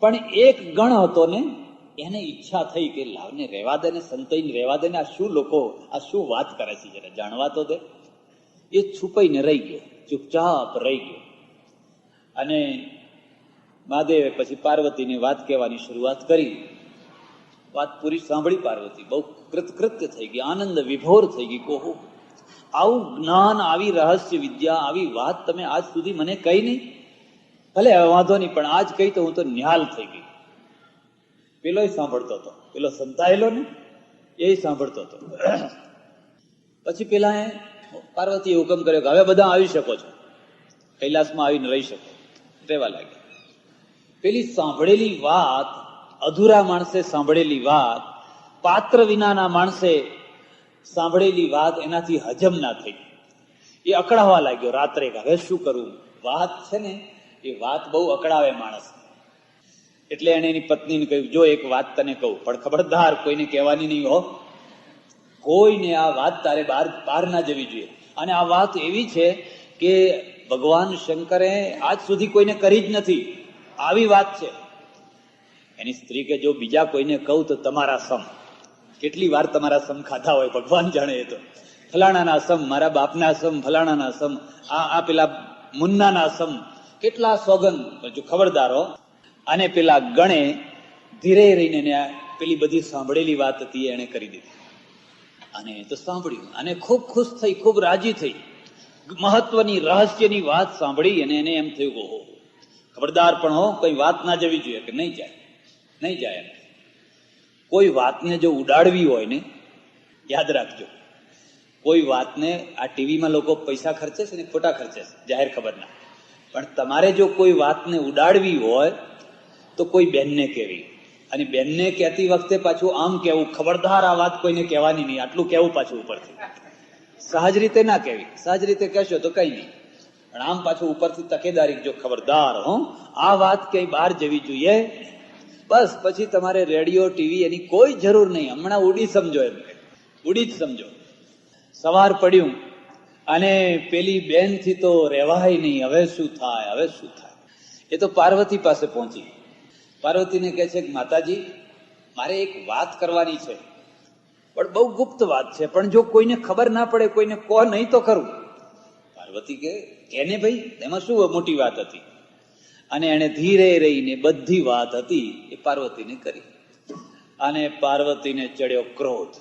પણ એક ગણ હતો ને, એને ઈચ્છા થઈ કે લાવને રહેવા દે ને, સંતાઈને રહેવા દે ને, આ શું લોકો આ શું વાત કરે છે જરા જાણવા તો દે. એ છુપાઈને રહી ગયો, ચૂપચાપ રહી ગયો. અને મહાદેવે પછી પાર્વતીની વાત કહેવાની શરૂઆત કરી. વાત પૂરી સાંભળી પાર્વતી બહુ કૃતકૃત્ય થઈ ગઈ, આનંદ વિભોર થઈ ગઈ. કહો આવું જ્ઞાન, આવી રહસ્ય વિદ્યા, આવી વાત તમે આજ સુધી મને કહી નહીં. ભલે વાંધો નહીં, પણ આજ કહી તો હું તો નિહાલ થઈ ગઈ. પેલો સાંભળતો હતો, પેલો સંતાયેલો ને એ સાંભળતો હતો. પછી પેલા પાર્વતીએ હુકમ કર્યો કે હવે બધા આવી શકો છો, કૈલાસમાં આવીને રહી શકો. રહેવા લાગ્યા. પેલી સાંભળેલી વાત, અધૂરા માણસે સાંભળેલી વાત, પાત્ર વિનાના માણસે સાંભળેલી વાત એનાથી હજમ ના થઈ. એ અકળાવા લાગ્યો રાત્રે કે હવે શું કરવું. વાત છે ને એ વાત બહુ અકળાવે માણસ. એટલે એને એની પત્નીને કહ્યું, જો એક વાત તને કહું, પણ ખબરદાર કોઈને કહેવાની નહીં હો, કોઈને આ વાત તારે બહાર ના જવી જોઈએ. અને આ વાત એવી છે કે ભગવાન શંકરે આજ સુધી કોઈને કરી જ નથી, આવી વાત છે. એની સ્ત્રી કે જો બીજા કોઈને કહું તો તમારા સમ, કેટલી વાર તમારા સમ ખાધા હોય ભગવાન જાણે. એ તો ફલાણાના સમ, મારા બાપના સમ, ફલાણાના સમ, આ પેલા મુન્નાના સમ, કેટલા સોગન. જો ખબરદાર હો. અને પેલા ગણે ધીરે રહીને પેલી બધી સાંભળેલી વાત હતી એને કરી દીધી. અને તો સાંભળ્યું અને ખૂબ ખુશ થઈ, ખૂબ રાજી થઈ. મહત્વની રહસ્યની વાત સાંભળી અને એને એમ થયું ઓહો ખબરદાર પણ હો, કોઈ વાત ના જવી જોઈએ કે નહીં જાય, નહીં જાય. કોઈ વાતને જો ઉડાડવી હોય ને, યાદ રાખજો, કોઈ વાતને, આ ટીવીમાં લોકો પૈસા ખર્ચે છે ને, ખોટા ખર્ચે છે જાહેર ખબરના, પણ તમારે જો કોઈ વાતને ઉડાડવી હોય તો કોઈ બેનને કહેવી. અને બેનને કહેતી વખતે પાછું આમ કહેવું, ખબરદાર આ વાત કોઈને કહેવાની નહીં, આટલું કહેવું પાછું ઉપરથી. સહજ રીતે ના કહેવી, સહજ રીતે કહેશો તો કઈ નહીં, પણ આમ પાછું ઉપરથી તકેદારી, જો ખબરદાર હો આ વાત ક્યાંય બહાર જવી જોઈએ. બસ પછી તમારે રેડિયો ટીવી એની કોઈ જરૂર નહીં, હમણાં ઉડી સમજો, એમ ઉડી જ સમજો. સવાર પડ્યું અને પેલી બેન થી તો રહેવાય નહીં, હવે શું થાય, હવે શું થાય. એ તો પાર્વતી પાસે પહોંચી. પાર્વતીને કહે છે કે માતાજી મારે એક વાત કરવાની છે, પણ બહુ ગુપ્ત વાત છે, પણ જો કોઈને ખબર ના પડે, કોઈને કહો નહીં તો કરું. પાર્વતી કે ને ભાઈ એમાં શું મોટી વાત હતી. અને એને ધીરે રહીને બધી વાત હતી એ પાર્વતીને કરી. અને પાર્વતીને ચડ્યો ક્રોધ.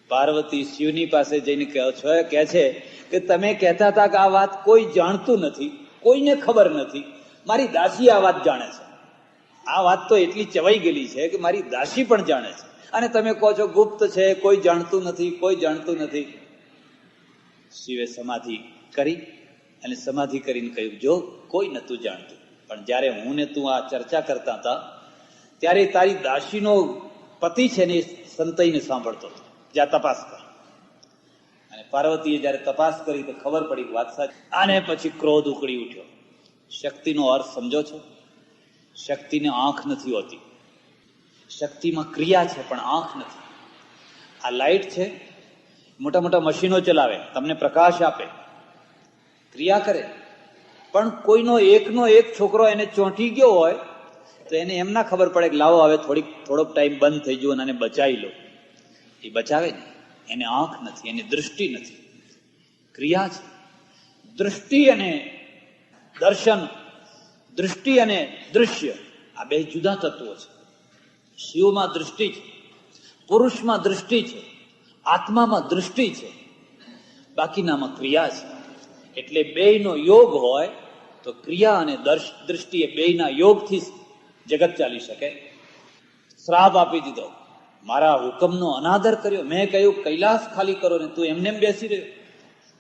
પાર્વતી શિવની પાસે જઈને કહે છે કે તમે કહેતા હતા કે આ વાત કોઈ જાણતું નથી, કોઈને ખબર નથી, મારી દાસી આ વાત જાણે છે. આ વાત તો એટલી ચવાઈ ગયેલી છે કે મારી દાસી પણ જાણે છે, અને તમે કહો છો ગુપ્ત છે, કોઈ જાણતું નથી, કોઈ જાણતું નથી. શિવે સમાધિ કરી અને સમાધિ કરીને કહ્યું જો કોઈ નતું જાણતું, પણ જયારે હું ને તું આ ચર્ચા કરતા હતા ત્યારે તારી દાસીનો પતિ છે ને સંતઈને સાંભળતો હતો, જ્યાં તપાસ કર. અને પાર્વતીએ જયારે તપાસ કરી તો ખબર પડી વાત સાચી. આને પછી ક્રોધ ઉકળી ઉઠ્યો. શક્તિનો અર્થ સમજો છો? શક્તિને આંખ નથી હોતી, શક્તિમાં ક્રિયા છે પણ આંખ નથી. આ લાઈટ છે, મોટા મોટા મશીનો ચલાવે, તમને પ્રકાશ આપે, ક્રિયા કરે, પણ કોઈનો એકનો એક છોકરો એને ચોંટી ગયો હોય તો એને એમ ના ખબર પડે કે લાવો હવે થોડોક ટાઈમ બંધ થઈ ગયો અને બચાવી લો. એ બચાવે ને, એને આંખ નથી, એની દૃષ્ટિ નથી, ક્રિયા છે. દૃષ્ટિ અને દર્શન, દૃષ્ટિ અને દૃશ્ય આ બે જુદા તત્વો છે. શિવમાં દૃષ્ટિ છે, પુરુષમાં દૃષ્ટિ છે, આત્મામાં દૃષ્ટિ છે, બાકીનામાં ક્રિયા છે. એટલે બેયનો યોગ હોય તો ક્રિયા અને દૃષ્ટિ એ બેયના યોગથી જગત ચાલી શકે. શ્રાપ આપી દીધો, મારા હુકમનો અનાદર કર્યો. મેં કહ્યું કૈલાસ ખાલી કરો ને તું એમને બેસી રહ્યો,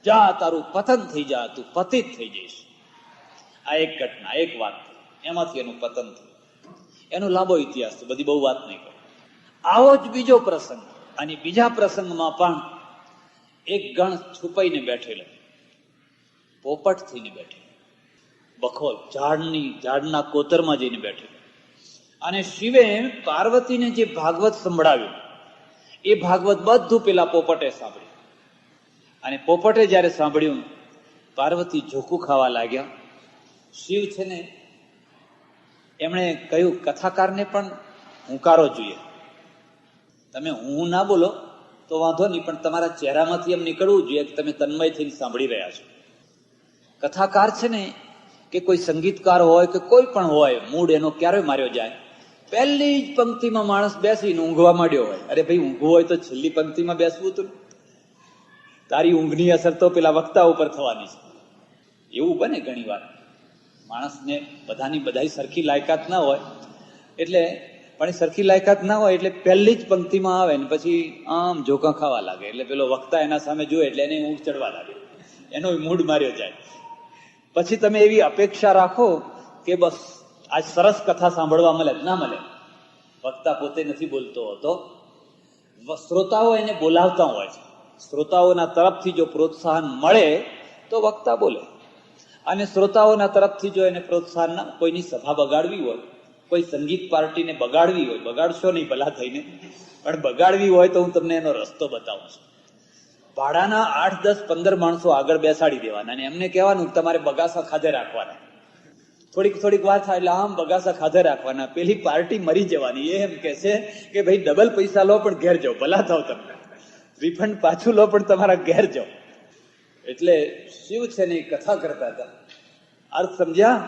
જા તારું પતન થઈ જા, તું પતિત થઈ જઈશ. આ એક ઘટના, એક વાત, એમાંથી એનું પતન થયું. એનો લાંબો ઇતિહાસ છે, બધી બહુ વાત નહીં કરું. આવો જ બીજો પ્રસંગ, અને બીજા પ્રસંગમાં પણ એક ગણ છુપાઈને બેઠેલો, પોપટ થઈને બેઠેલો, બખોલ ઝાડના કોતરમાં જઈને બેઠેલો. અને શિવે પાર્વતીને જે ભાગવત સંભળાવ્યું એ ભાગવત બધું પેલા પોપટે સાંભળ્યું. અને પોપટે જયારે સાંભળ્યું, પાર્વતી ઝોકું ખાવા લાગ્યા. શિવ છે ને એમણે કહ્યું, કથાકારને પણ હુંકારો જોઈએ. તમે હું ના બોલો તો વાંધો નહીં, પણ તમારા ચહેરામાંથી એમ નીકળવું જોઈએ કે તમે તન્મય થઈને સાંભળી રહ્યા છો. કથાકાર છે ને કે કોઈ સંગીતકાર હોય કે કોઈ પણ હોય, મૂડ એનો ક્યારે માર્યો જાય, પહેલી જ પંક્તિમાં માણસ બેસીને ઊંઘવા માંડ્યો હોય. અરે ભાઈ, ઊંઘવું હોય તો છેલ્લી પંક્તિમાં બેસવું હતું. તારી ઊંઘની અસર તો પેલા વક્તા ઉપર થવાની છે. એવું બને ઘણી વાર. માણસને બધા સરખી લાયકાત ના હોય, એટલે પણ સરખી લાયકાત ના હોય એટલે પહેલી જ પંક્તિમાં આવે ને પછી આમ ઝોકા ખાવા લાગે. એટલે પેલો વક્તા એના સામે જોવે એટલે એને ઊંઘ ચડવા લાગે, એનો મૂડ માર્યો જાય. પછી તમે એવી અપેક્ષા રાખો કે બસ આજ સરસ કથા સાંભળવા મળે. ના મળે. વક્તા પોતે નથી બોલતો હોતો, શ્રોતાઓ એને બોલાવતા હોય છે. શ્રોતાઓના તરફથી જો પ્રોત્સાહન મળે તો વક્તા બોલે, અને શ્રોતાઓના તરફથી જો એને પ્રોત્સાહન ના, કોઈની સભા બગાડવી હોય, કોઈ સંગીત પાર્ટીને બગાડવી હોય, બગાડશો નહીં ભલા થઈને, પણ બગાડવી હોય તો હું તમને એનો રસ્તો બતાવું છું. ભાડાના 8, 10, 15 માણસો આગળ બેસાડી દેવાના અને એમને કહેવાનું તમારે બગાસા ખાધે રાખવાના. થોડીક વાર થાય એટલે આમ બગાસા ખાધે રાખવાના. પેલી પાર્ટી મરી જવાની. એ એમ કે છે કે ભાઈ ડબલ પૈસા લો પણ ઘેર જાઓ, ભલા થાવ તમને, રિફંડ પાછું લો પણ તમારા ઘેર જાઓ. એટલે શિવ છે ને કથા કરતા હતા. અર્થ સમજ્યા?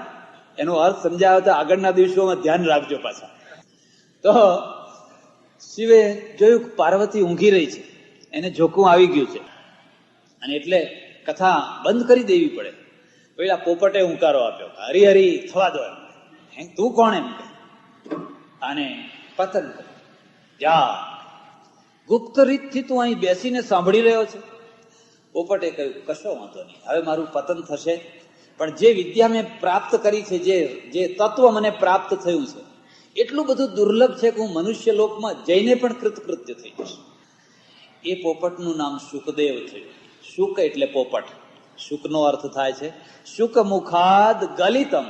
એનો અર્થ સમજાવ્યો તો આગળના દિવસોમાં ધ્યાન રાખજો પાછા. તો શિવે જોયું પાર્વતી ઊંઘી રહી છે, એને ઝોકું આવી ગયું છે, અને એટલે કથા બંધ કરી દેવી પડે. પેલા પોપટે હુંકારો આપ્યો, હરી થવા દો એમ. તું કોણ એમ કે, અને પતન જા ગુપ્ત રીતથી તું અહીં બેસીને સાંભળી રહ્યો છે. પોપટે કહ્યું, કશો વાંધો નહીં, હવે મારું પતન થશે, પણ જે વિદ્યા મેં પ્રાપ્ત કરી છે, જે તત્વ મને પ્રાપ્ત થયું છે, એટલું બધું દુર્લભ છે કે હું મનુષ્ય લોકમાં જઈને પણ કૃતકૃત્ય થઈ જઈશ. એ પોપટનું નામ શુકદેવ થયું. શુક એટલે પોપટ. શુકનો અર્થ થાય છે શુક મુખાદ ગલિતમ.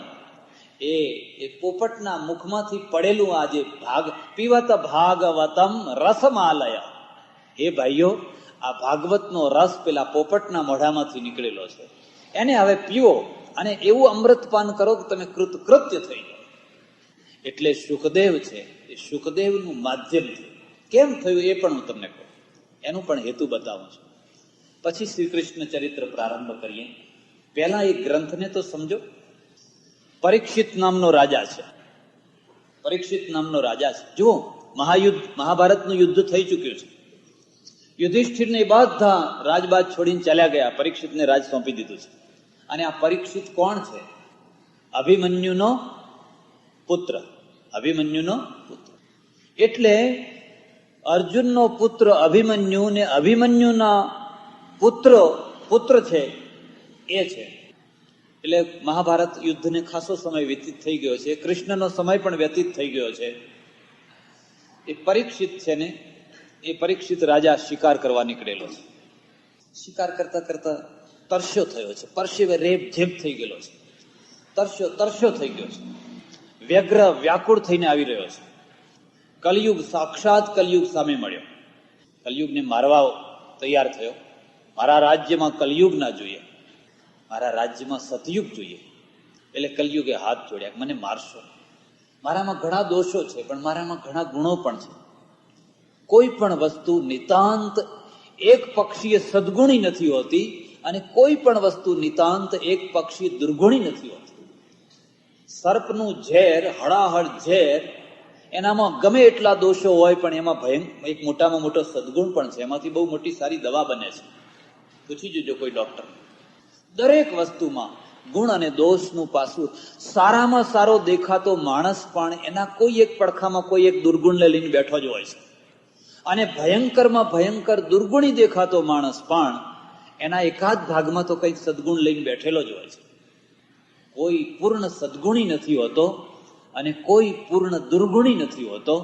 એ પોપટના મુખમાંથી પડેલું આ જે ભાગ, પીવત ભાગવતમ રસમાલય. હે ભાઈઓ, આ ભાગવતનો રસ પેલા પોપટના મોઢામાંથી નીકળેલો છે, એને હવે પીવો અને એવું અમૃતપાન કરો કે તમે કૃતકૃત્ય થઈ જાઓ. એટલે શુકદેવ છે, એ શુકદેવનું માધ્યમ થયું. કેમ થયું એ પણ હું તમને કહું, એનું પણ હેતુ બતાવું છું. પછી શ્રી કૃષ્ણ ચરિત્ર પ્રારંભ કરીએ. પહેલા એ ગ્રંથને તો સમજો. પરીક્ષિત નામનો રાજા છે. પરીક્ષિત નામનો રાજા છે. જુઓ, મહાભારતનું યુદ્ધ થઈ ચુક્યું છે. યુધિષ્ઠિરને બધા રાજબાજ છોડીને ચાલ્યા ગયા, પરીક્ષિતને રાજ સોંપી દીધું છે. અને આ પરીક્ષિત કોણ છે? અભિમન્યુનો પુત્ર. અભિમન્યુનો પુત્ર એટલે અર્જુનનો પુત્ર અભિમન્યુ ને અભિમન્યુના પુત્ર છે એ છે. એટલે મહાભારત યુદ્ધને ખાસો સમય વ્યતીત થઈ ગયો છે. કૃષ્ણનો સમય પણ વ્યતીત થઈ ગયો છે. એ પરીક્ષિત છે ને, એ પરીક્ષિત રાજા શિકાર કરવા નીકળેલો છે. શિકાર કરતા કરતા તરસ્યો થયો છે. પરસેવે રેપ ઝેપ થઈ ગયેલો છે. તરસ્યો થઈ ગયો છે. વ્યગ્ર વ્યાકુળ થઈને આવી રહ્યો છે. કલયુગ, સાક્ષાત કલયુગ સામે મળ્યો. કલયુગને મારવા તૈયાર થયો. મારા રાજ્યમાં કલયુગ ના જોઈએ, મારા રાજ્યમાં સતયુગ જોઈએ. એટલે કલયુગે હાથ જોડ્યા, મને મારશો. મારામાં ઘણા દોષો છે, પણ મારામાં ઘણા ગુણો પણ છે. કોઈ પણ વસ્તુ નિતાંત એક પક્ષીય સદગુણી નથી હોતી, અને કોઈ પણ વસ્તુ નિતાંત એક પક્ષીય દુર્ગુણી નથી હોતી. સર્પનું ઝેર, હળાહળ ઝેર, એનામાં ગમે એટલા દોષો હોય પણ એમાં એક મોટામાં મોટો સદગુણ પણ છે. એમાંથી બહુ મોટી સારી દવા બને છે. પૂછી જોજો કોઈ ડોક્ટર. દરેક વસ્તુમાં ગુણ અને દોષનું પાસું. સારામાં સારો દેખાતો માણસ પણ એના કોઈ એક પડખામાં કોઈ એક દુર્ગુણને લઈને બેઠો જ હોય છે. અને ભયંકરમાં ભયંકર દુર્ગુણી દેખાતો માણસ પણ એના એકાદ ભાગમાં તો કંઈક સદગુણ લઈને બેઠેલો જ હોય છે. કોઈ પૂર્ણ સદગુણી નથી હોતો અને કોઈ પૂર્ણ દુર્ગુણી નથી હોતો.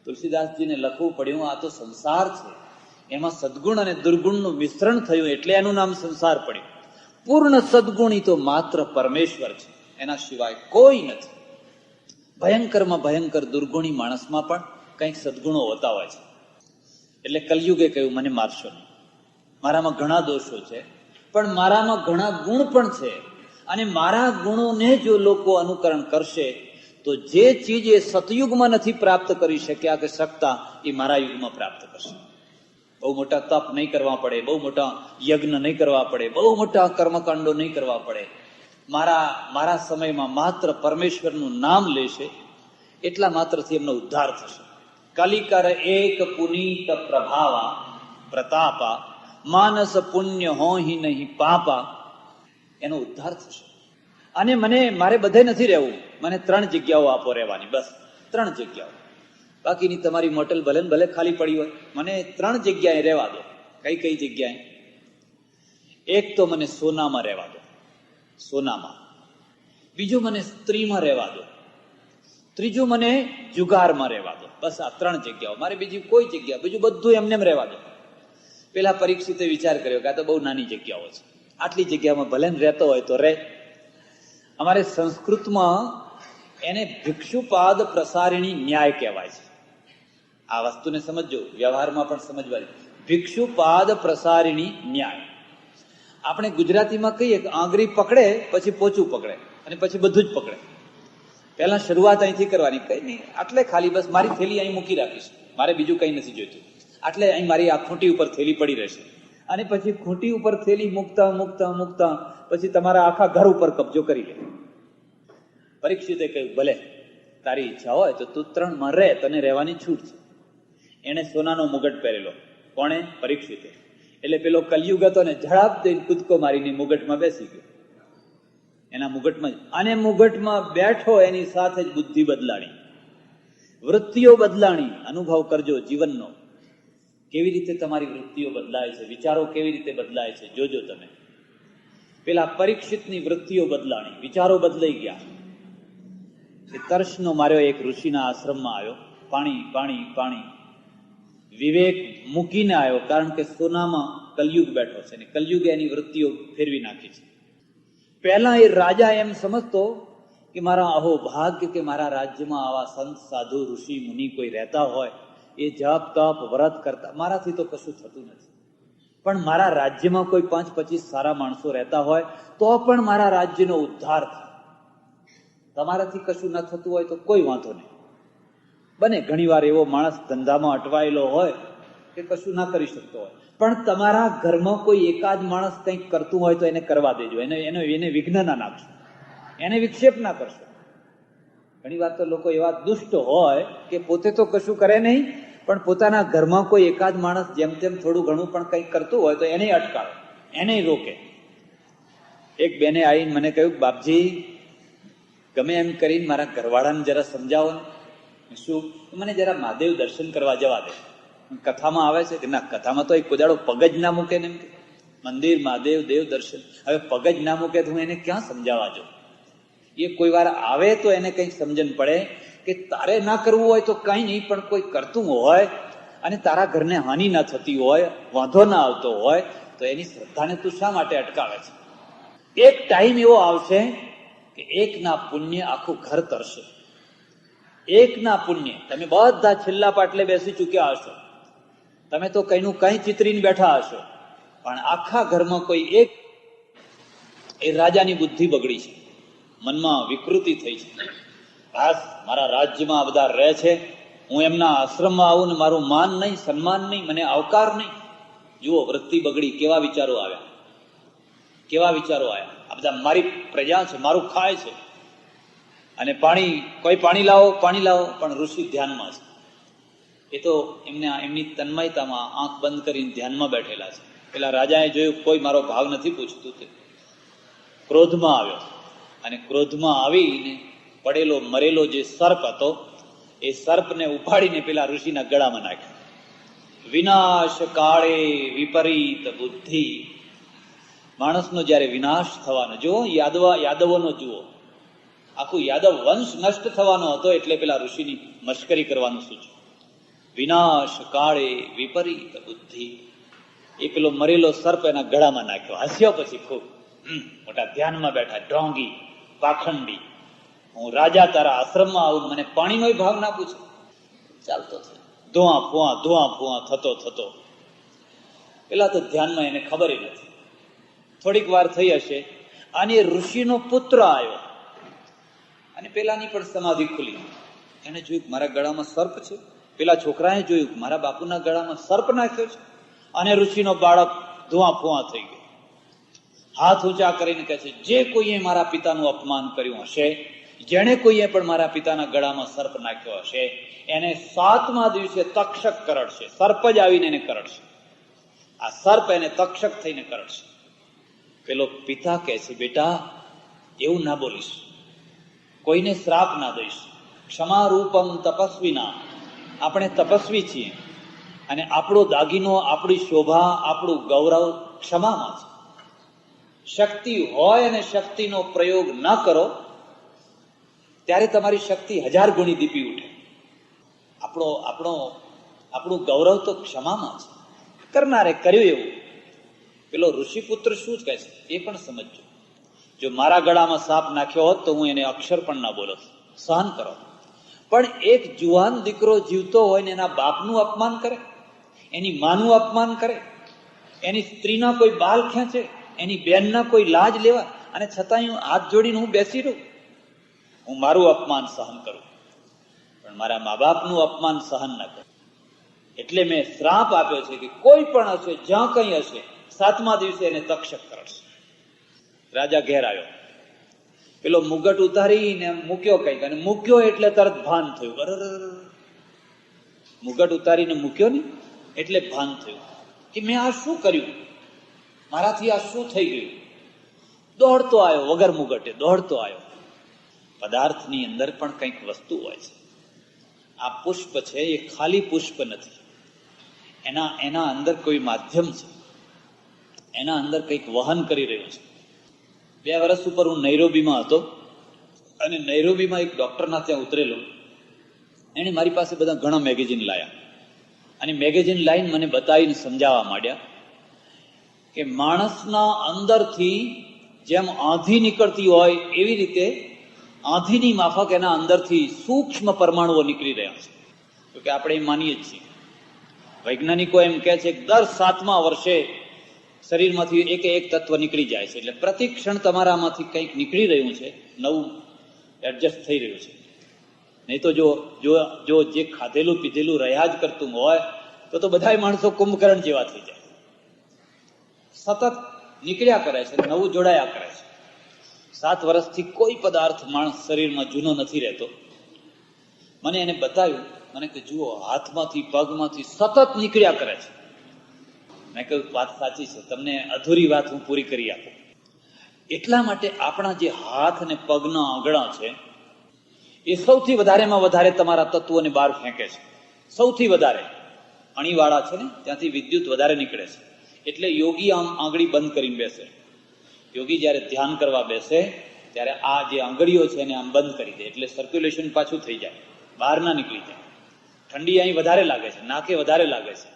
તુલસીદાસજીને લખવું પડ્યું, આ તો સંસાર છે, એમાં સદગુણ અને દુર્ગુણનું મિશ્રણ થયું એટલે એનું નામ સંસાર પડ્યું. પૂર્ણ સદગુણી તો માત્ર પરમેશ્વર છે, એના સિવાય કોઈ નથી. ભયંકરમાં ભયંકર દુર્ગુણી માણસમાં પણ કંઈક સદગુણો હોતા હોય છે. એટલે કલયુગે કહ્યું મને મારશો નહીં, મારામાં ઘણા દોષો છે પણ મારામાં ઘણા ગુણ પણ છે, અને મારા ગુણોને જો લોકો અનુકરણ કરશે તો જે ચીજ એ સતયુગમાં નથી પ્રાપ્ત કરી શક્યા કે શકતા એ મારા યુગમાં પ્રાપ્ત કરશે. બહુ મોટા તપ નહીં કરવા પડે, બહુ મોટા યજ્ઞ નહીં કરવા પડે, બહુ મોટા કર્મકાંડો નહીં કરવા પડે. મારા સમયમાં માત્ર પરમેશ્વરનું નામ લેશે એટલા માત્રથી એમનો ઉદ્ધાર થશે. કલિકર એક પુનીત પ્રભાવા પ્રતાપા માનસ પુણ્ય હોહિ નહીં પાપા, એનો ઉદ્ધાર થશે. અને મારે બધે નથી રહેવું, મને 3 જગ્યાઓ આપો રહેવાની, બસ 3 જગ્યાઓ. બાકીની તમારી મોટેલ ભલે ભલે ખાલી પડી હોય, મને 3 જગ્યાએ રહેવા દો. કઈ જગ્યાએ? એક તો મને સોનામાં રહેવા દો, સોનામાં. બીજું મને સ્ત્રીમાં રહેવા દો. ત્રીજું મને જુગારમાં રહેવા દો. બસ આ 3 જગ્યાઓ, મારે બીજી કોઈ જગ્યા, બીજું બધું એમને રહેવા દો. પેલા પરીક્ષિતે વિચાર કર્યો કે આ તો બહુ નાની જગ્યાઓ છે, આટલી જગ્યામાં ભલે રહેતો હોય તો રહે. અમારે સંસ્કૃતમાં એને ભિક્ષુપાદ પ્રસારિણી ન્યાય કહેવાય છે. આ વસ્તુને સમજો, વ્યવહારમાં પણ સમજવા. ભિક્ષુપાદ પ્રસારિણી ન્યાય. આપણે ગુજરાતીમાં કહીએ કે આંગળી પકડે પછી પોચું પકડે અને પછી બધું જ પકડે. પહેલા શરૂઆત અહીંથી કરવાની, કઈ નહીં, આટલે ખાલી બસ મારી થેલી અહીં મૂકી રાખીશ, મારે બીજું કઈ નથી જોઈતું, આટલે અહીં મારી આ ખૂંટી ઉપર થેલી પડી રહેશે. અને પછી ખૂંટી ઉપર થેલી મૂકતા મૂકતા મૂકતા પછી તમારા આખા ઘર ઉપર કબજો કરી લે. પરીક્ષિતે કહ્યું ભલે તારી ઈચ્છા હોય તો તું 3માં રહે, તને રહેવાની છૂટ છે. એને સોનાનો મુગટ પહેરેલો. કોણે? પરીક્ષિતે. એટલે પેલો કલયુગ હતો ને, ઝડપ દઈને કૂદકો મારીને મુગટમાં બેસી ગયો, એના મુગટમાં. અને મુગટમાં બેઠો એની સાથે જ બુદ્ધિ બદલાણી, વૃત્તિઓ બદલાણી. અનુભવ કરજો જીવનનો, કેવી રીતે તમારી વૃત્તિઓ બદલાય છે, વિચારો કેવી રીતે બદલાય છે, જોજો તમે. પેલા પરીક્ષિતની વૃત્તિઓ બદલાણી, વિચારો બદલાઈ ગયા. તર્શનો માર્યો, એક ઋષિના આશ્રમમાં આવ્યો, પાણી પાણી પાણી, વિવેક મૂકીને આવ્યો, કારણ કે સોનામાં કલયુગ બેઠો છે ને કલયુગે એની વૃત્તિઓ ફેરવી નાખી છે. પહેલા એ રાજા એમ સમજતો કે મારા અહો ભાગ્ય કે મારા રાજ્યમાં આવા સંત સાધુ ઋષિ મુનિ કોઈ રહેતા હોય, એ જપ તપ વ્રત કરતા, મારાથી તો કશું થતું નથી. પણ મારા રાજ્યમાં કોઈ 5-25 સારા માણસો રહેતા હોય તો પણ મારા રાજ્યનો ઉદ્ધાર થાય. તમારાથી કશું ન થતું હોય તો કોઈ વાંધો નહીં. બને ઘણીવાર એવો માણસ ધંધામાં અટવાયેલો હોય કે કશું ના કરી શકતો હોય, પણ તમારા ઘરમાં કોઈ એકાદ માણસ કંઈક કરતું હોય તો એને કરવા દેજો, એને વિઘ્ન ના નાખશો, એને વિક્ષેપ ના કરશો. ઘણી વાર તો લોકો એવા દુષ્ટ હોય કે પોતે તો કશું કરે નહીં, પણ પોતાના ઘરમાં કોઈ એકાદ માણસ જેમ તેમ થોડું ઘણું પણ કંઈક કરતું હોય તો એને અટકાવે, એને રોકે. એક બેને આવીને મને કહ્યું, બાપજી ગમે એમ કરીને મારા ઘરવાળાને જરા સમજાવો ને. શું? મને જરા મહાદેવ દર્શન કરવા જવા દે. કથામાં આવે છે કે ના, કથામાં તો એક કોદાળો પગ જ ના મૂકે ને, એમ કે મંદિર મહાદેવ દેવ દર્શન. હવે પગ જ ના મૂકે તો હું એને ક્યાં સમજાવવા જાઉં? એ કોઈ વાર આવે તો એને કંઈક સમજણ પડે કે તારે ના કરવું હોય તો કઈ નહીં, પણ કોઈ કરતું હોય અને તારા ઘરને હાનિ ના થતી હોય, વાંધો ના આવતો હોય તો એની શ્રદ્ધાને તું શા માટે અટકાવે છે? એક ટાઈમ એવો આવશે કે એકના પુણ્ય આખું ઘર તરશે. એકના પુણ્ય, તમે બધા છેલ્લા પાટલે બેસી ચૂક્યા હશો, તમે તો કઈનું કઈ ચિતરીને બેઠા હશો, પણ આખા ઘરમાં કોઈ એક, એ રાજાની બુદ્ધિ બગડી છે, મનમાં વિકૃતિ થઈ છે. બસ મારા રાજ્યમાં બધા રહે છે, હું એમના આશ્રમમાં આવું ને મારું માન નહીં, સન્માન નહીં, મને આવકાર નહીં. જુઓ વૃત્તિ બગડી, કેવા વિચારો આવ્યા, કેવા વિચારો આવ્યા. આ બધા મારી પ્રજા છે, મારું ખાય છે. અને પાણી, કોઈ પાણી લાવો પાણી લાવો, પણ ઋષિ ધ્યાનમાં છે. એ તો એમની તન્મયતામાં આંખ બંધ કરીને ધ્યાનમાં બેઠેલા છે. પેલા રાજાએ જોયું કોઈ મારો ભાવ નથી પૂછતું, તે ક્રોધમાં આવ્યો અને ક્રોધમાં આવીને પડેલો મરેલો જે સર્પ હતો એ સર્પને ઉપાડીને પેલા ઋષિના ગળામાં નાખ્યો. વિનાશ કાળે વિપરીત બુદ્ધિ. માણસનો જયારે વિનાશ થવાનો, જુઓ યાદવોનો જુઓ, આખું યાદવ વંશ નષ્ટ થવાનો હતો, એટલે પેલા ઋષિની મશ્કરી કરવાનું સૂચવ્યું. વિનાશ કાળે વિપરીત બુદ્ધિ. એ પેલો મરેલો સર્પ એના ગળામાં નાખ્યો. હસ્યો પછી ખૂબ, મોટા ધ્યાનમાં બેઠા, ઢોંગી પાખંડી, હું રાજા તારા આશ્રમમાં આવું, મને પાણીનો ભાવ ના પૂછે. ચાલતો થયો. ધુઆ ફુઆ થતો થતો પેલા તો ધ્યાનમાં એને ખબર નથી. થોડીક વાર થઈ હશે અને ઋષિનો પુત્ર આવ્યો અને પેલાની પણ સમાધિ ખુલી. એને જોયું મારા ગળામાં સર્પ છે. પેલા છોકરાએ જોયું મારા બાપુના ગળામાં સર્પ નાખ્યો છે. અને ઋષિનો બાળક ધુઆ ફુઆ થઈ ગયો. હાથ ઊંચા કરીને કહે છે, જે કોઈએ મારા પિતાનું અપમાન કર્યું હશે, જેણે કોઈએ પણ મારા પિતાના ગળામાં સર્પ નાખ્યો હશે, એને 7મા દિવસે તક્ષક કરડશે. સર્પ જ આવીને એને કરડશે. આ સર્પ એને તક્ષક થઈને કરડશે. પેલો પિતા કહે છે, બેટા એવું ના બોલીશ, કોઈને શ્રાપ ના દઈશ. ક્ષમા રૂપમ તપસ્વીના, આપણે તપસ્વી છીએ અને આપણો દાગીનો, આપણી શોભા, આપણું ગૌરવ ક્ષમામાં છે. શક્તિ હોય અને શક્તિનો પ્રયોગ ન કરો ત્યારે તમારી શક્તિ 1000 ગણી દીપી ઉઠે. આપણું ગૌરવ તો ક્ષમામાં છે. કરનારે કર્યું એવું. પેલો ઋષિપુત્ર શું કહે છે એ પણ સમજજો. જો મારા ગળામાં સાપ નાખ્યો હોત તો હું એને અક્ષર પણ ના બોલત. સહન કરો. પણ એક જુવાન દીકરો જીવતો હોય ને એના બાપનું અપમાન કરે, એની માનું અપમાન કરે, એની સ્ત્રીના કોઈ બાલ ખેંચે, એની બેનના કોઈ લાજ લેવા, અને છતાં હું હાથ જોડીને હું બેસી રહું. હું મારું અપમાન સહન કરું પણ મારા મા બાપનું અપમાન સહન ન કરું. એટલે મેં શ્રાપ આપ્યો છે કે કોઈ પણ હશે, જ્યાં કંઈ હશે, 7મા દિવસે એને તક્ષક કરશે. રાજા ઘેર આવ્યો. પેલો મુગટ ઉતારીને મૂક્યો કંઈક, અને મૂક્યો એટલે તરત ભાન થયું. અરર, મુગટ ઉતારીને મૂક્યો ને એટલે ભાન થયું કે મેં આ શું કર્યું, મારાથી આ શું થઈ ગયું. દોડતો આવ્યો, વગર મુગટે દોડતો આવ્યો. પદાર્થની અંદર પણ કંઈક વસ્તુ હોય છે. આ પુષ્પ છે એ ખાલી પુષ્પ નથી. એના અંદર કોઈ માધ્યમ છે, એના અંદર કંઈક વહન કરી રહ્યું છે. 2 વર્ષ ઉપર હું નૈરોબીમાં હતો અને નૈરોબીમાં એક ડોક્ટરના ત્યાં ઉતરેલો. એને મારી પાસે બધા ઘણા મેગેઝિન લાયા અને મેગેઝિન લાઈન મને બતાવીને સમજાવવા માંડ્યા કે માણસના અંદરથી જેમ આંધી નીકળતી હોય એવી રીતે આંધીની માફક એના અંદરથી સૂક્ષ્મ પરમાણુઓ નીકળી રહ્યા છે. તો કે આપણે એ માનીએ જ છીએ. વૈજ્ઞાનિકો એમ કહે છે કે દર 7મા વર્ષે શરીરમાંથી એક તત્વ નીકળી જાય છે. એટલે પ્રતિ ક્ષણ તમારામાંથી કંઈક નીકળી રહ્યું છે, નવું એડજસ્ટ થઈ રહ્યું છે. નહીં તો જો જે ખાધેલું પીધેલું રહ્યા જ કરતું હોય તો બધા માણસો કુંભકર્ણ જેવા થઈ જાય. સતત નીકળ્યા કરે છે, નવું જોડાયા કરે છે. 7 વર્ષથી કોઈ પદાર્થ માણસ શરીરમાં જૂનો નથી રહેતો. મને એને બતાવ્યું. મને કે જુઓ, હાથમાંથી પગમાંથી સતત નીકળ્યા કરે છે. મેં કહ્યું વાત સાચી છે, તમને અધૂરી વાત હું પૂરી કરી આપું. એટલા માટે આપણા જે હાથ અને પગના આંગળા છે એ સૌથી વધારેમાં વધારે તમારા તત્વોને બહાર ફેંકે છે. સૌથી વધારે અણીવાળા છે ને ત્યાંથી વિદ્યુત વધારે નીકળે છે. એટલે યોગી આમ આંગળી બંધ કરીને બેસે. યોગી જયારે ધ્યાન કરવા બેસે ત્યારે આ જે આંગળીઓ છે એને આમ બંધ કરી દે, એટલે સર્ક્યુલેશન પાછું થઈ જાય, બહાર ના નીકળી જાય. ઠંડી અહીં વધારે લાગે છે, નાકે વધારે લાગે છે,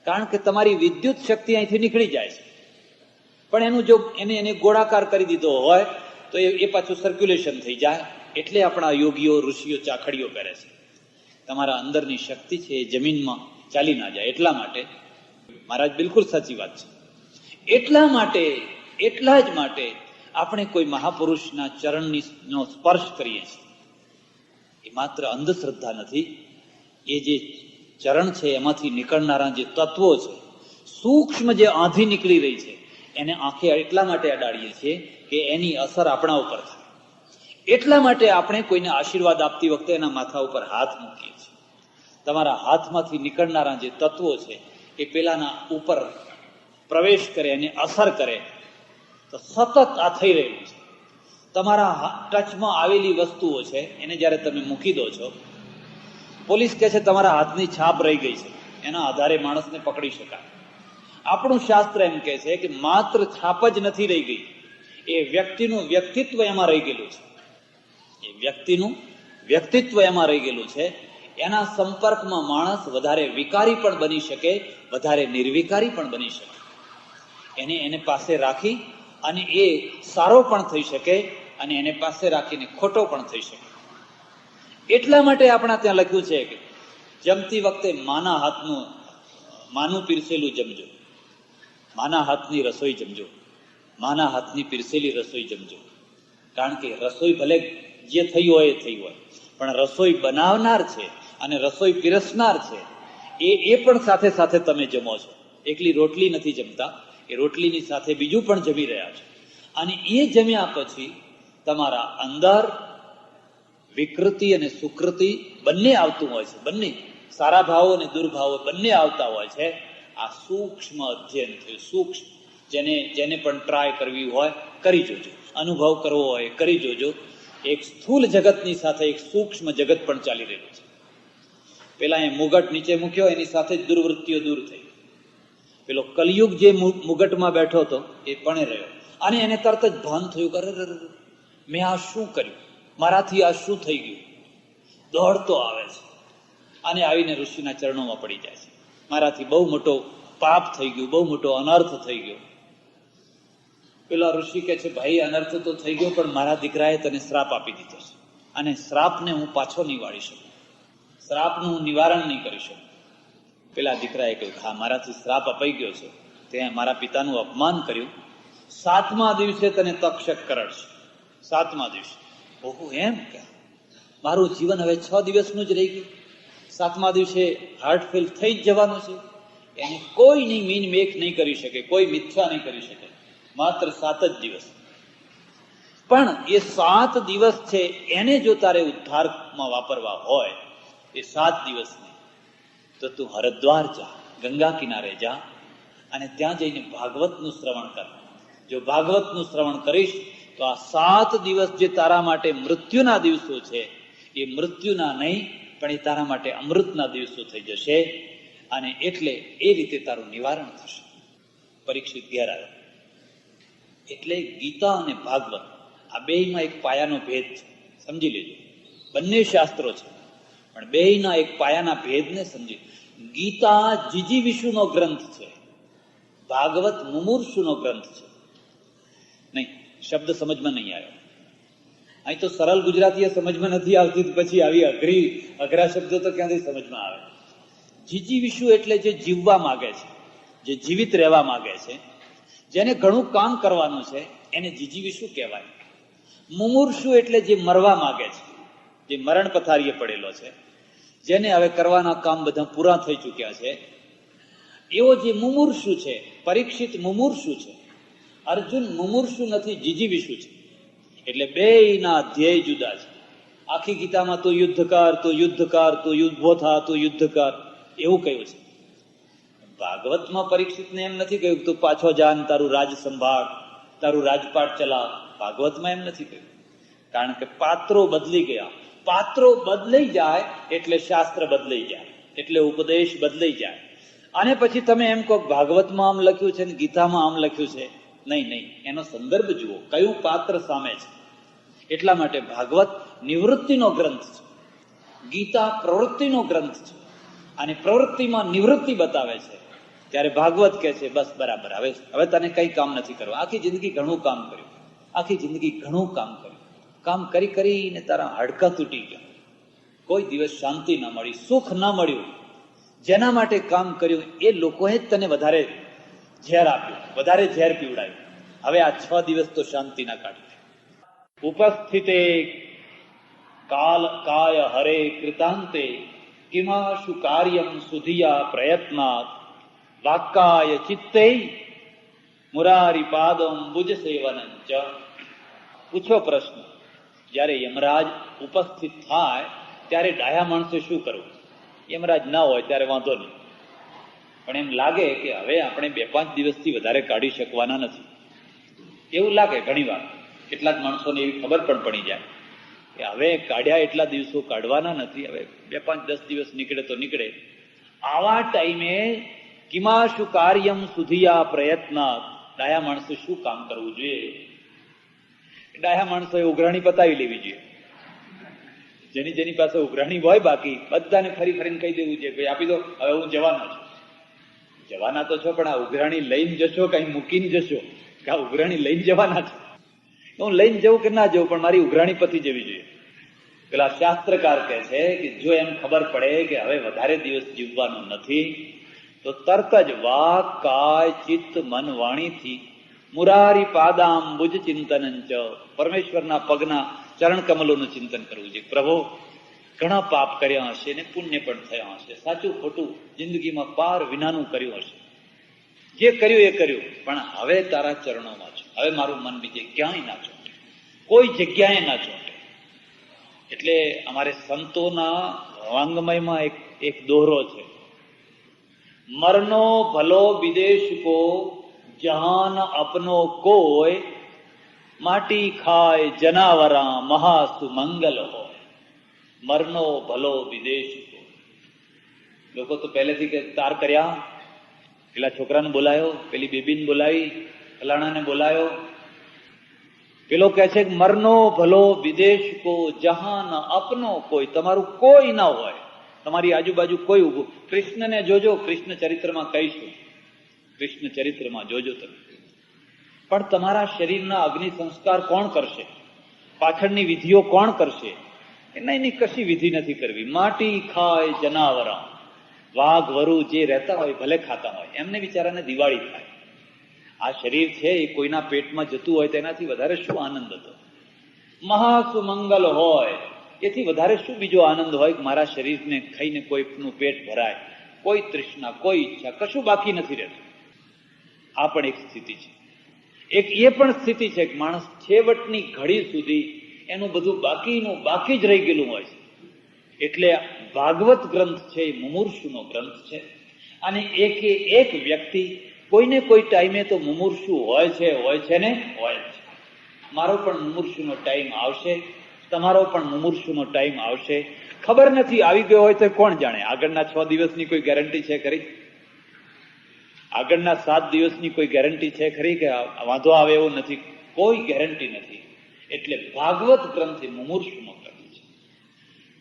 કારણ કે તમારી વિદ્યુત શક્તિ અહીંથી નીકળી જાય છે. પણ એનું જો એને ગોળાકાર કરી દીધો હોય તો એ પાછું સર્ક્યુલેશન થઈ જાય. એટલે આપણા યોગીઓ ઋષિઓ ચાખડીઓ પહેરે છે. તમારા અંદરની શક્તિ છે એ જમીનમાં ચાલી ના જાય. એટલા માટે મહારાજ બિલકુલ સાચી વાત છે. એટલા જ માટે આપણે કોઈ મહાપુરુષના ચરણનો સ્પર્શ કરીએ છીએ. એ માત્ર અંધશ્રદ્ધા નથી. એ જે ચરણ છે એમાંથી નીકળનારા જે તત્વો છે, સૂક્ષ્મ જે આંધી નીકળી રહી છે, એને આંખે એટલા માટે અડાડીએ છીએ કે એની અસર આપણા ઉપર થાય. એટલા માટે આપણે કોઈને આશીર્વાદ આપતી વખતે એના માથા ઉપર હાથ મૂકીએ છીએ. તમારા હાથમાંથી નીકળનારા જે તત્વો છે એ પેલાના ઉપર પ્રવેશ કરે, એને અસર કરે. તો સતત આ થઈ રહ્યું છે. તમારા ટચમાં આવેલી વસ્તુઓ છે એને જયારે તમે મૂકી દો છો, પોલીસ કહે છે તમારા હાથની છાપ રહી ગઈ છે, એના આધારે માણસને પકડી શકાય. આપણું શાસ્ત્ર એમ કહે છે કે માત્ર છાપ જ નથી રહી ગઈ, એ વ્યક્તિનું વ્યક્તિત્વ એમાં રહી ગયેલું છે. એ વ્યક્તિનું વ્યક્તિત્વ એમાં રહી ગયેલું છે. એના સંપર્કમાં માણસ વધારે વિકારી પણ બની શકે, વધારે નિર્વિકારી પણ બની શકે. એને પાસે રાખી અને એ સારો પણ થઈ શકે અને એને પાસે રાખીને ખોટો પણ થઈ શકે. એટલા માટે આપણા ત્યાં લખ્યું છે કે જમતી વખતે માનું પીરસેલું જમજો, માના હાથની રસોઈ જમજો, માના હાથની પીરસેલી રસોઈ જમજો. કારણ કે રસોઈ ભલે જે થઈ હોય એ થઈ હોય, પણ રસોઈ બનાવનાર છે અને રસોઈ પીરસનાર છે એ પણ સાથે સાથે તમે જમો છો. એકલી રોટલી નથી જમતા, એ રોટલીની સાથે બીજું પણ જમી રહ્યા છો. અને એ જમ્યા પછી તમારા અંદર વિકૃતિ અને સુકૃતિ બંને આવતું હોય છે, બંને સારા ભાવો અને દુર્ભાવો બંને આવતા હોય છે. આ સૂક્ષ્મ અધ્યયન થયું, સૂક્ષ્મ. જેને પણ ટ્રાય કરવી હોય કરી જોજો, અનુભવ કરવો હોય કરી જોજો. એક સ્થૂલ જગતની સાથે એક સૂક્ષ્મ જગત પણ ચાલી રહ્યું છે. પેલા એ મુગટ નીચે મૂક્યો, એની સાથે જ દુર્વૃત્તિઓ દૂર થઈ. પેલો કલયુગ જે મુગટમાં બેઠો હતો એ પણ રહ્યો, અને એને તરત જ ભાન થયું કે મેં આ શું કર્યું, મારાથી આ શું થઈ ગયું. દોડતો આવે છે અને આવીને ઋષિના ચરણોમાં પડી જાય છે. મારાથી બહુ મોટો પાપ થઈ ગયું, બહુ મોટો અનર્થ થઈ ગયો. પેલા ઋષિ કે છે, ભાઈ અનર્થ તો થઈ ગયો, પણ મારા દીકરાએ તને શ્રાપ આપી દીધો છે અને શ્રાપને હું પાછો નહીં વાળી શકું, શ્રાપનું હું નિવારણ નહીં કરી શકું. પેલા દીકરાએ કહ્યું, હા મારાથી શ્રાપ અપાઈ ગયો છે, તે મારા પિતાનું અપમાન કર્યું, 7મા દિવસે તને તક્ષક કરડશે. 7મા દિવસે. ઓહો, એમ કે મારું જીવન હવે 6 દિવસનું જ રહી ગયું, 7મા દિવસે હાર્ટ ફેલ થઈ જ જવાનું છે. એને કોઈ નહીં મીન મેક નહીં કરી શકે, કોઈ મિથ્યા નહીં કરી શકે. માત્ર 7 જ દિવસ. પણ એ 7 દિવસ છે એને જો તારે ઉદ્ધારમાં વાપરવા હોય, એ 7 દિવસ નહીં તો તું હરિદ્વાર જા, ગંગા કિનારે જા અને ત્યાં જઈને ભાગવતનું શ્રવણ કર. જો ભાગવતનું શ્રવણ કરીશ તો આ 7 દિવસ જે તારા માટે મૃત્યુના દિવસો છે એ મૃત્યુના નહીં, પણ એ તારા માટે અમૃતના દિવસો થઈ જશે. અને એટલે એ રીતે તારું નિવારણ થશે. પરીક્ષિત ઘેર આવ્યો. એટલે ગીતા અને ભાગવત આ બેયમાં એક પાયાનો ભેદ છે, સમજી લેજો. બંને શાસ્ત્રો છે, પણ બેયના એક પાયાના ભેદને સમજી. ગીતા જીજીવિષુનો ગ્રંથ છે, ભાગવત મુમૂર્ષુનો ગ્રંથ છે. નહીં, શબ્દ સમજમાં નહીં આવ્યો. અહીં તો સરળ ગુજરાતીએ સમજમાં નથી આવતી, પછી આવી અઘરા શબ્દો તો ક્યાંથી સમજમાં આવે. જીજીવિષુ એટલે જે જીવવા માંગે છે, જે જીવિત રહેવા માંગે છે, જેને ઘણું કામ કરવાનું છે, એને જીજીવિષુ કહેવાય. મુમૂર્ષુ એટલે જે મરવા માંગે છે, જે મરણ પથારીએ પડેલો છે, જેને હવે કરવાના કામ બધા પૂરા થઈ ચૂક્યા છે, એવો જે મુમૂર્ષુ છે. પરીક્ષિત મુમૂર્ષુ છે, અર્જુન મુમૂર્ષુ નથી, જીજીવિષુ છે. એટલે બેયના ધ્યેય જુદા છે. આખી ગીતામાં તો યુદ્ધકાર, તો યુદ્ધકાર, તો ઉભો થા, તો યુદ્ધકાર એવું કહ્યું છે. ભાગવતમાં પરીક્ષિતને એમ નથી કહ્યું તું પાછો જાન, તારું રાજ સંભાળ, તારું રાજપાટ ચલાવ. ભાગવતમાં એમ નથી કહ્યું, કારણ કે પાત્રો બદલી ગયા. પાત્રો બદલાઈ જાય એટલે શાસ્ત્ર બદલાઈ જાય, એટલે ઉપદેશ બદલાઈ જાય. અને પછી તમે એમ કહો ભાગવતમાં આમ લખ્યું છે ને ગીતામાં આમ લખ્યું છે. નહીં, એનો સંદર્ભ જુઓ, કયું પાત્ર સામે છે. એટલા માટે ભાગવત નિવૃત્તિનો ગ્રંથ છે, ગીતા પ્રવૃત્તિનો ગ્રંથ છે, અને પ્રવૃત્તિમાં નિવૃત્તિ બતાવે છે. ત્યારે ભાગવત કહે છે બસ બરાબર, હવે તને કઈ કામ નથી કરવું. આખી જિંદગી ઘણું કામ કર્યું, આખી જિંદગી ઘણું કામ કર્યું, કામ કરી કરીને તારા હાડકા તૂટી ગયા, કોઈ દિવસ શાંતિ ન મળી, સુખ ન મળ્યું. જેના માટે કામ કર્યું એ લોકોએ જ તને વધારે ઝેર આપ્યું, વધારે ઝેર પીવડાયું. હવે આ 6 દિવસ તો શાંતિ ના કાઢી. ઉપસ્થિતે કાય હરે કૃતાંતે કિમાશુ કાર્યમ સુધિયા પ્રયત્નાત વાક્કાય ચિત્તે મુરારી પાદમ ભુજ સેવનંચ. પૂછો પ્રશ્ન. જ્યારે યમરાજ ઉપસ્થિત થાય ત્યારે ડાયા માણસે શું કરવું? યમરાજ ના હોય ત્યારે વાંધો નહીં, પણ એમ લાગે કે હવે આપણે 2-5 દિવસથી વધારે કાઢી શકવાના નથી, એવું લાગે ઘણી વાર. કેટલાક માણસોને એવી ખબર પણ પડી જાય કે હવે કાઢ્યા એટલા દિવસો કાઢવાના નથી, હવે 2-5-10 દિવસ નીકળે તો નીકળે. આવા ટાઈમે કિમાશુ કાર્યમ સુધિયા પ્રયત્ન. ડાયા માણસે શું કામ કરવું જોઈએ? ડાયા માણસોએ ઉઘરાણી પતાવી લેવી જોઈએ. જેની પાસે ઉઘરાણી હોય બાકી બધાને ફરીને કહી દેવું જોઈએ ભાઈ આપી દો, હવે હું જવાનો છું. જવાના તો છો, પણ આ ઉઘરાણી લઈને જશો કઈ મૂકીને જશો? કે આ ઉઘરાણી લઈને જવાના છો? હું લઈને જવું કે ના જવું, પણ મારી ઉઘરાણી પતી જવી જોઈએ. પેલા શાસ્ત્રકાર કહે છે કે જો એમ ખબર પડે કે હવે વધારે દિવસ જીવવાનું નથી તો તરત જ વાક કાય ચિત્ત મન વાણીથી મુરારી પાદામ બુજ ચિંતન પરમેશ્વરના પગના ચરણ કમલોનું ચિંતન કરવું જોઈએ. પ્રભુ, ઘણા પાપ કર્યા હશે ને પુણ્ય પણ થયા હશે, સાચું ખોટું જિંદગીમાં પાર વિનાનું કર્યું હશે, જે કર્યું એ કર્યું, પણ હવે તારા ચરણોમાં છે. હવે મારું મન બીજે ક્યાંય ના ચોંટે, કોઈ જગ્યાએ ના ચોંટે. એટલે અમારે સંતોના વાંગમયમાં એક દોહરો છે, મરનો ભલો વિદેશ કો જહાન અપનો કોઈ માટી ખાય જનાવરા મહાસુમંગલ હોય. મરનો ભલો વિદેશ કો. લોકો તો પહેલેથી કે તાર કર્યા, પેલા છોકરાને બોલાયો, પેલી બેબીને બોલાવી, ફલાણાને બોલાયો. પેલો કહે છે કે મરનો ભલો વિદેશ કો જહાન અપનો કોઈ. તમારું કોઈ ના હોય, તમારી આજુબાજુ કોઈ ઉભું. કૃષ્ણને જોજો, કૃષ્ણ ચરિત્રમાં કહીશું, કૃષ્ણ ચરિત્રમાં જોજો તમે. પણ તમારા શરીરના અગ્નિ સંસ્કાર કોણ કરશે? પાછળની વિધિઓ કોણ કરશે? એની કશી વિધિ નથી કરવી. માટી ખાય જનાવરા, વાઘ વરુ જે રહેતા હોય ભલે ખાતા હોય, એમને બિચારાને દિવાળી થાય. આ શરીર છે એ કોઈના પેટમાં જતું હોય તેનાથી વધારે શું આનંદ હતો? મહાસુમંગલ હોય એથી વધારે શું બીજો આનંદ હોય કે મારા શરીરને ખાઈને કોઈનું પેટ ભરાય, કોઈ તૃષ્ણા, કોઈ ઈચ્છા, કશું બાકી નથી રહેતું. આ પણ એક સ્થિતિ છે. એક એ પણ સ્થિતિ છે કે માણસ છેવટની ઘડી સુધી એનું બધું બાકી જ રહી ગયેલું હોય છે. એટલે ભાગવત ગ્રંથ છે એ મુમૂર્ષુનો ગ્રંથ છે. અને એક વ્યક્તિ કોઈને કોઈ ટાઈમે તો મુમૂર્ષુ હોય છે ને હોય છે. મારો પણ મુમૂર્ષુનો ટાઈમ આવશે, તમારો પણ મુમૂર્ષુનો ટાઈમ આવશે. ખબર નથી, આવી ગયો હોય તો કોણ જાણે. આગળના 6 દિવસની કોઈ ગેરંટી છે ખરી? આગળના 7 દિવસની કોઈ ગેરંટી છે ખરી કે વાંધો આવે એવું નથી? કોઈ ગેરંટી નથી. એટલે ભાગવત ગ્રંથ એ મુમૂર્ષુનો ગ્રંથ છે.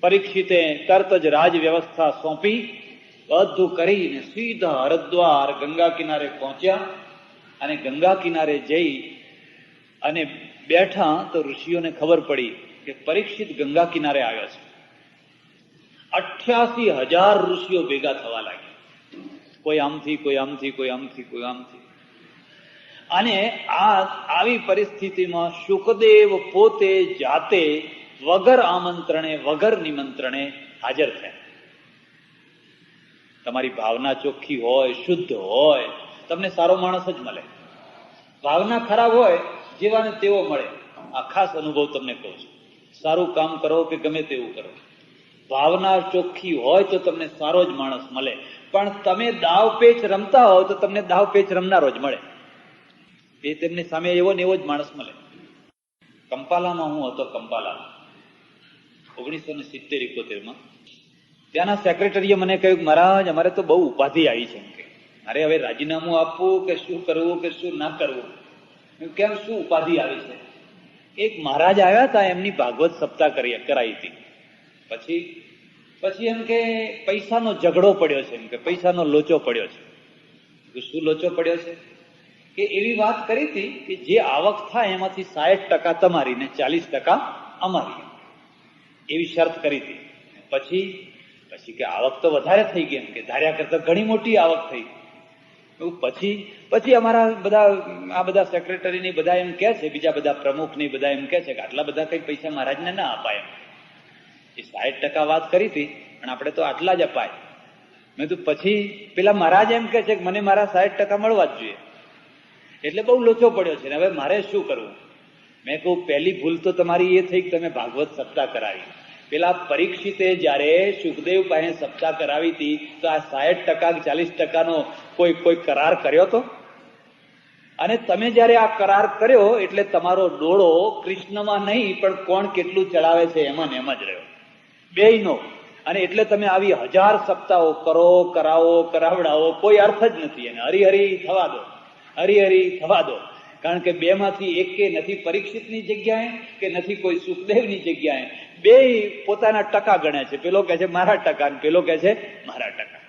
પરીક્ષિતે તરત જ રાજ વ્યવસ્થા સોંપી, બધું કરીને સીધા હરદ્વાર ગંગા કિનારે પહોંચ્યા. અને ગંગા કિનારે જઈ અને બેઠા તો ઋષિઓને ખબર પડી કે પરીક્ષિત ગંગા કિનારે આવ્યા છે. 88,000 ઋષિઓ ભેગા થવા લાગ્યા, કોઈ આમથી, કોઈ આમથી, કોઈ આમથી, કોઈ આમથી. અને આવી પરિસ્થિતિમાં શુકદેવ પોતે જાતે વગર આમંત્રણે, વગર નિમંત્રણે હાજર થયા. તમારી ભાવના ચોખ્ખી હોય, શુદ્ધ હોય, તમને સારો માણસ જ મળે. ભાવના ખરાબ હોય, જેવાને તેવો મળે. આ ખાસ અનુભવ તમને કહું છું. સારું કામ કરો કે ગમે તેવું કરો, ભાવના ચોખ્ખી હોય તો તમને સારો જ માણસ મળે. પણ તમે દાવ પેચ રમતા હો તો તમને દાવ પેચ રમનારો જ મળે. એ તેમની સામે એવો ને એવો જ માણસ મળે. કંપાલામાં હું હતો, કંપાલામાં 1970-71માં. ત્યાંના સેક્રેટરીએ મને કહ્યું, મહારાજ અમારે તો બહુ ઉપાધિ આવી છે કે અરે હવે રાજીનામું આપવું કે શું કરવું કે શું ના કરવું. કેમ, શું ઉપાધિ આવી છે? એક મહારાજ આવ્યા હતા, એમની ભાગવત સપ્તાહ કરાઈ હતી. પછી એમ કે પૈસાનો ઝઘડો પડ્યો છે, એમ કે પૈસાનો લોચો પડ્યો છે. શું લોચો પડ્યો છે? કે એવી વાત કરી હતી કે જે આવક થાય એમાંથી 60% તમારી ને 40% અમારી, એવી શરત કરી હતી. પછી કે આવક તો વધારે થઈ ગઈ, એમ કે ધાર્યા કરતા ઘણી મોટી આવક થઈ. પછી અમારા બધા સેક્રેટરી બધા એમ કે છે, બીજા બધા પ્રમુખ ની બધા એમ કે છે કે આટલા બધા કઈ પૈસા મહારાજને ના અપાય. એ 60% વાત કરી હતી, પણ આપણે તો આટલા જ અપાય. મેં તો પછી પેલા મહારાજ એમ કે છે કે મને મારા 60% મળવા જ જોઈએ. એટલે બહુ લોચો પડ્યો છે. હવે મારે શું કરવું? મેં કહું, પહેલી ભૂલ તો તમારી એ થઈ કે તમે ભાગવત સપ્તાહ કરાવી. પેલા પરીક્ષિતે જયારે સુખદેવ પાસે સપ્તાહ કરાવી હતી તો આ 60% 40%નો કોઈ કરાર કર્યો હતો? અને તમે જયારે આ કરાર કર્યો એટલે તમારો ડોળો કૃષ્ણમાં નહીં પણ કોણ કેટલું ચડાવે છે એમાં ને એમ જ રહ્યો, બેયનો. અને એટલે તમે આવી 1000 સપ્તાહો કરો, કરાવો, કરાવડાવો, કોઈ અર્થ જ નથી. એને હરિહરિ થવા દો, હરિહરિ થવા દો. કારણ કે બેમાંથી એકે નથી પરીક્ષિતની જગ્યાએ કે નથી કોઈ સુખદેવની જગ્યાએ. બે પોતાના ટકા ગણે છે. પેલો કહે છે મારા ટકા, પેલો કહે છે મારા ટકા.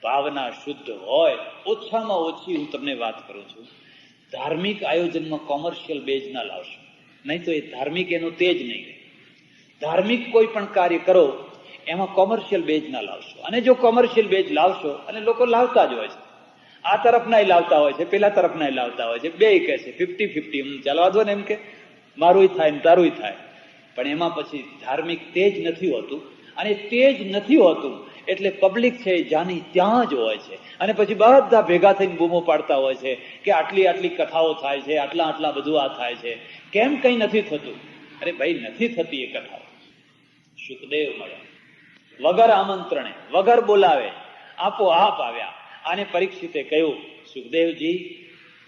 ભાવના શુદ્ધ હોય, ઓછામાં ઓછી હું તમને વાત કરું છું, ધાર્મિક આયોજનમાં કોમર્શિયલ બેઝ ના લાવશો, નહીં તો એ ધાર્મિક એનું તેજ નહીં રહે. ધાર્મિક કોઈ પણ કાર્ય કરો એમાં કોમર્શિયલ બેઝ ના લાવશો. અને જો કોમર્શિયલ બેઝ લાવશો, અને લોકો લાવતા જ હોય છે, આ તરફના લાવતા હોય છે, પેલા તરફના લાવતા હોય છે, બે કહે છે 50-50, ચાલવા દો ને, એમ કે મારું થાય ને તારું થાય. પણ એમાં પછી ધાર્મિક તેજ નથી હોતું, અને તેજ નથી હોતું એટલે પબ્લિક છે જાની ત્યાં જ હોય છે. અને પછી બધા ભેગા થઈને બૂમો પાડતા હોય છે કે આટલી આટલી કથાઓ થાય છે, આટલા આટલા બધું આ થાય છે, કેમ કઈ નથી થતું? અરે ભાઈ, નથી થતી એ કથાઓ. સુખદેવ મળ્યા વગર આમંત્રણે, વગર બોલાવે, આપોઆપ આવ્યા. અને પરીક્ષિતે કહ્યું, સુખદેવજી,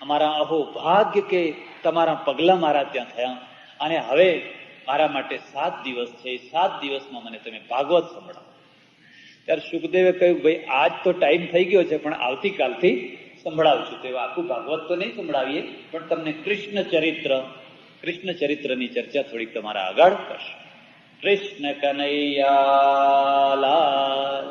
અમારા અહો ભાગ્ય કે તમારા પગલા મારા ત્યાં થયા, અને હવે મારા માટે 7 દિવસ છે, 7 દિવસમાં મને તમે ભાગવત સંભળાવો. ત્યારે સુખદેવે કહ્યું, ભાઈ આજ તો ટાઈમ થઈ ગયો છે, પણ આવતીકાલથી સંભળાવશું. તે આખું ભાગવત તો નહીં સંભળાવીએ, પણ તમને કૃષ્ણ ચરિત્રની ચર્ચા થોડીક તમારા આગળ કરશે. કૃષ્ણ કનૈયા લાલ.